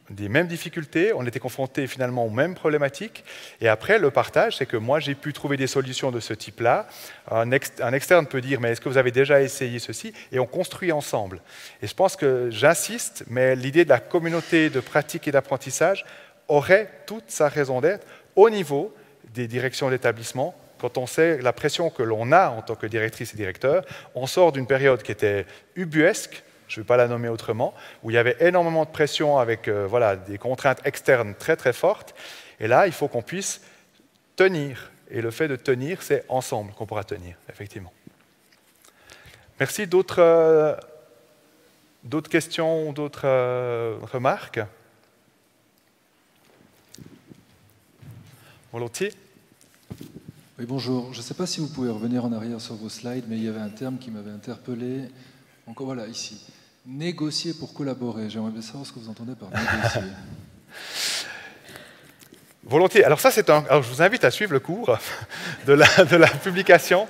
des mêmes difficultés, on était confrontés finalement aux mêmes problématiques. Et après, le partage, c'est que moi, j'ai pu trouver des solutions de ce type-là. Un externe peut dire, mais est-ce que vous avez déjà essayé ceci? Et on construit ensemble. Et je pense que j'insiste, mais l'idée de la communauté de pratique et d'apprentissage aurait toute sa raison d'être au niveau des directions d'établissement. Quand on sait la pression que l'on a en tant que directrice et directeur, on sort d'une période qui était ubuesque, je ne vais pas la nommer autrement, où il y avait énormément de pression avec voilà, des contraintes externes très très fortes. Et là, il faut qu'on puisse tenir. Et le fait de tenir, c'est ensemble qu'on pourra tenir, effectivement. Merci. D'autres questions ou d'autres remarques? Volontiers. Oui, bonjour. Je ne sais pas si vous pouvez revenir en arrière sur vos slides, mais il y avait un terme qui m'avait interpellé. Encore voilà, ici. Négocier pour collaborer. J'aimerais bien savoir ce que vous entendez par négocier. Volontiers. Alors ça, alors je vous invite à suivre le cours de la publication.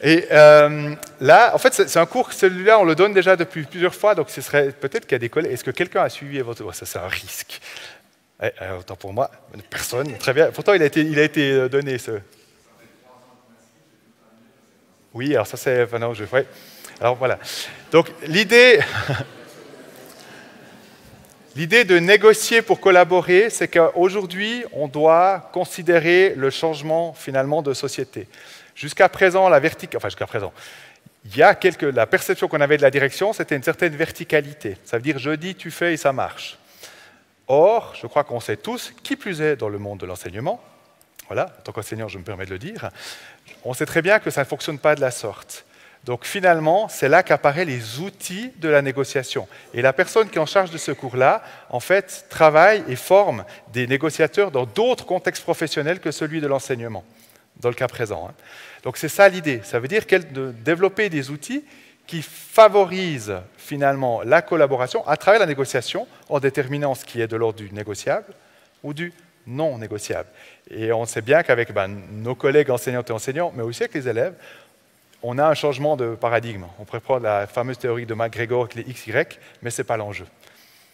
Et là, en fait, c'est un cours, celui-là, on le donne déjà depuis plusieurs fois, donc ce serait peut-être qu'il y a des collègues. Est-ce que quelqu'un a suivi votre... Ça, c'est un risque. Autant pour moi, personne. Très bien. Pourtant, il a été donné, ce... Oui, alors ça, c'est... Enfin, non, ouais. Alors voilà. Donc l'idée de négocier pour collaborer, c'est qu'aujourd'hui, on doit considérer le changement finalement de société. Jusqu'à présent, la perception qu'on avait de la direction, c'était une certaine verticalité. Ça veut dire je dis, tu fais et ça marche. Or, je crois qu'on sait tous, qui plus est dans le monde de l'enseignement, voilà, en tant qu'enseignant, je me permets de le dire, on sait très bien que ça ne fonctionne pas de la sorte. Donc finalement, c'est là qu'apparaissent les outils de la négociation. Et la personne qui est en charge de ce cours-là, en fait, travaille et forme des négociateurs dans d'autres contextes professionnels que celui de l'enseignement, dans le cas présent. Donc c'est ça l'idée. Ça veut dire de développer des outils qui favorisent finalement la collaboration à travers la négociation en déterminant ce qui est de l'ordre du négociable ou du non négociable. Et on sait bien qu'avec nos collègues enseignantes et enseignants, mais aussi avec les élèves, on a un changement de paradigme. On pourrait prendre la fameuse théorie de McGregor avec les XY, mais ce n'est pas l'enjeu.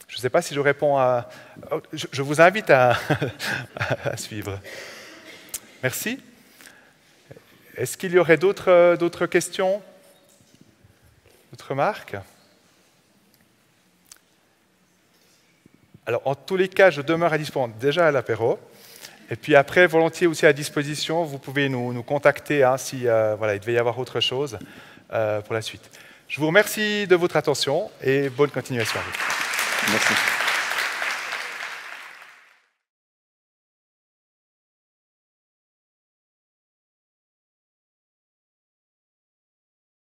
Je ne sais pas si je réponds à... Je vous invite à suivre. Merci. Est-ce qu'il y aurait d'autres questions? D'autres remarques? Alors, en tous les cas, je demeure à disposition déjà à l'apéro. Et puis après, volontiers aussi à disposition, vous pouvez nous contacter si voilà, il devait y avoir autre chose pour la suite. Je vous remercie de votre attention et bonne continuation à vous. Merci.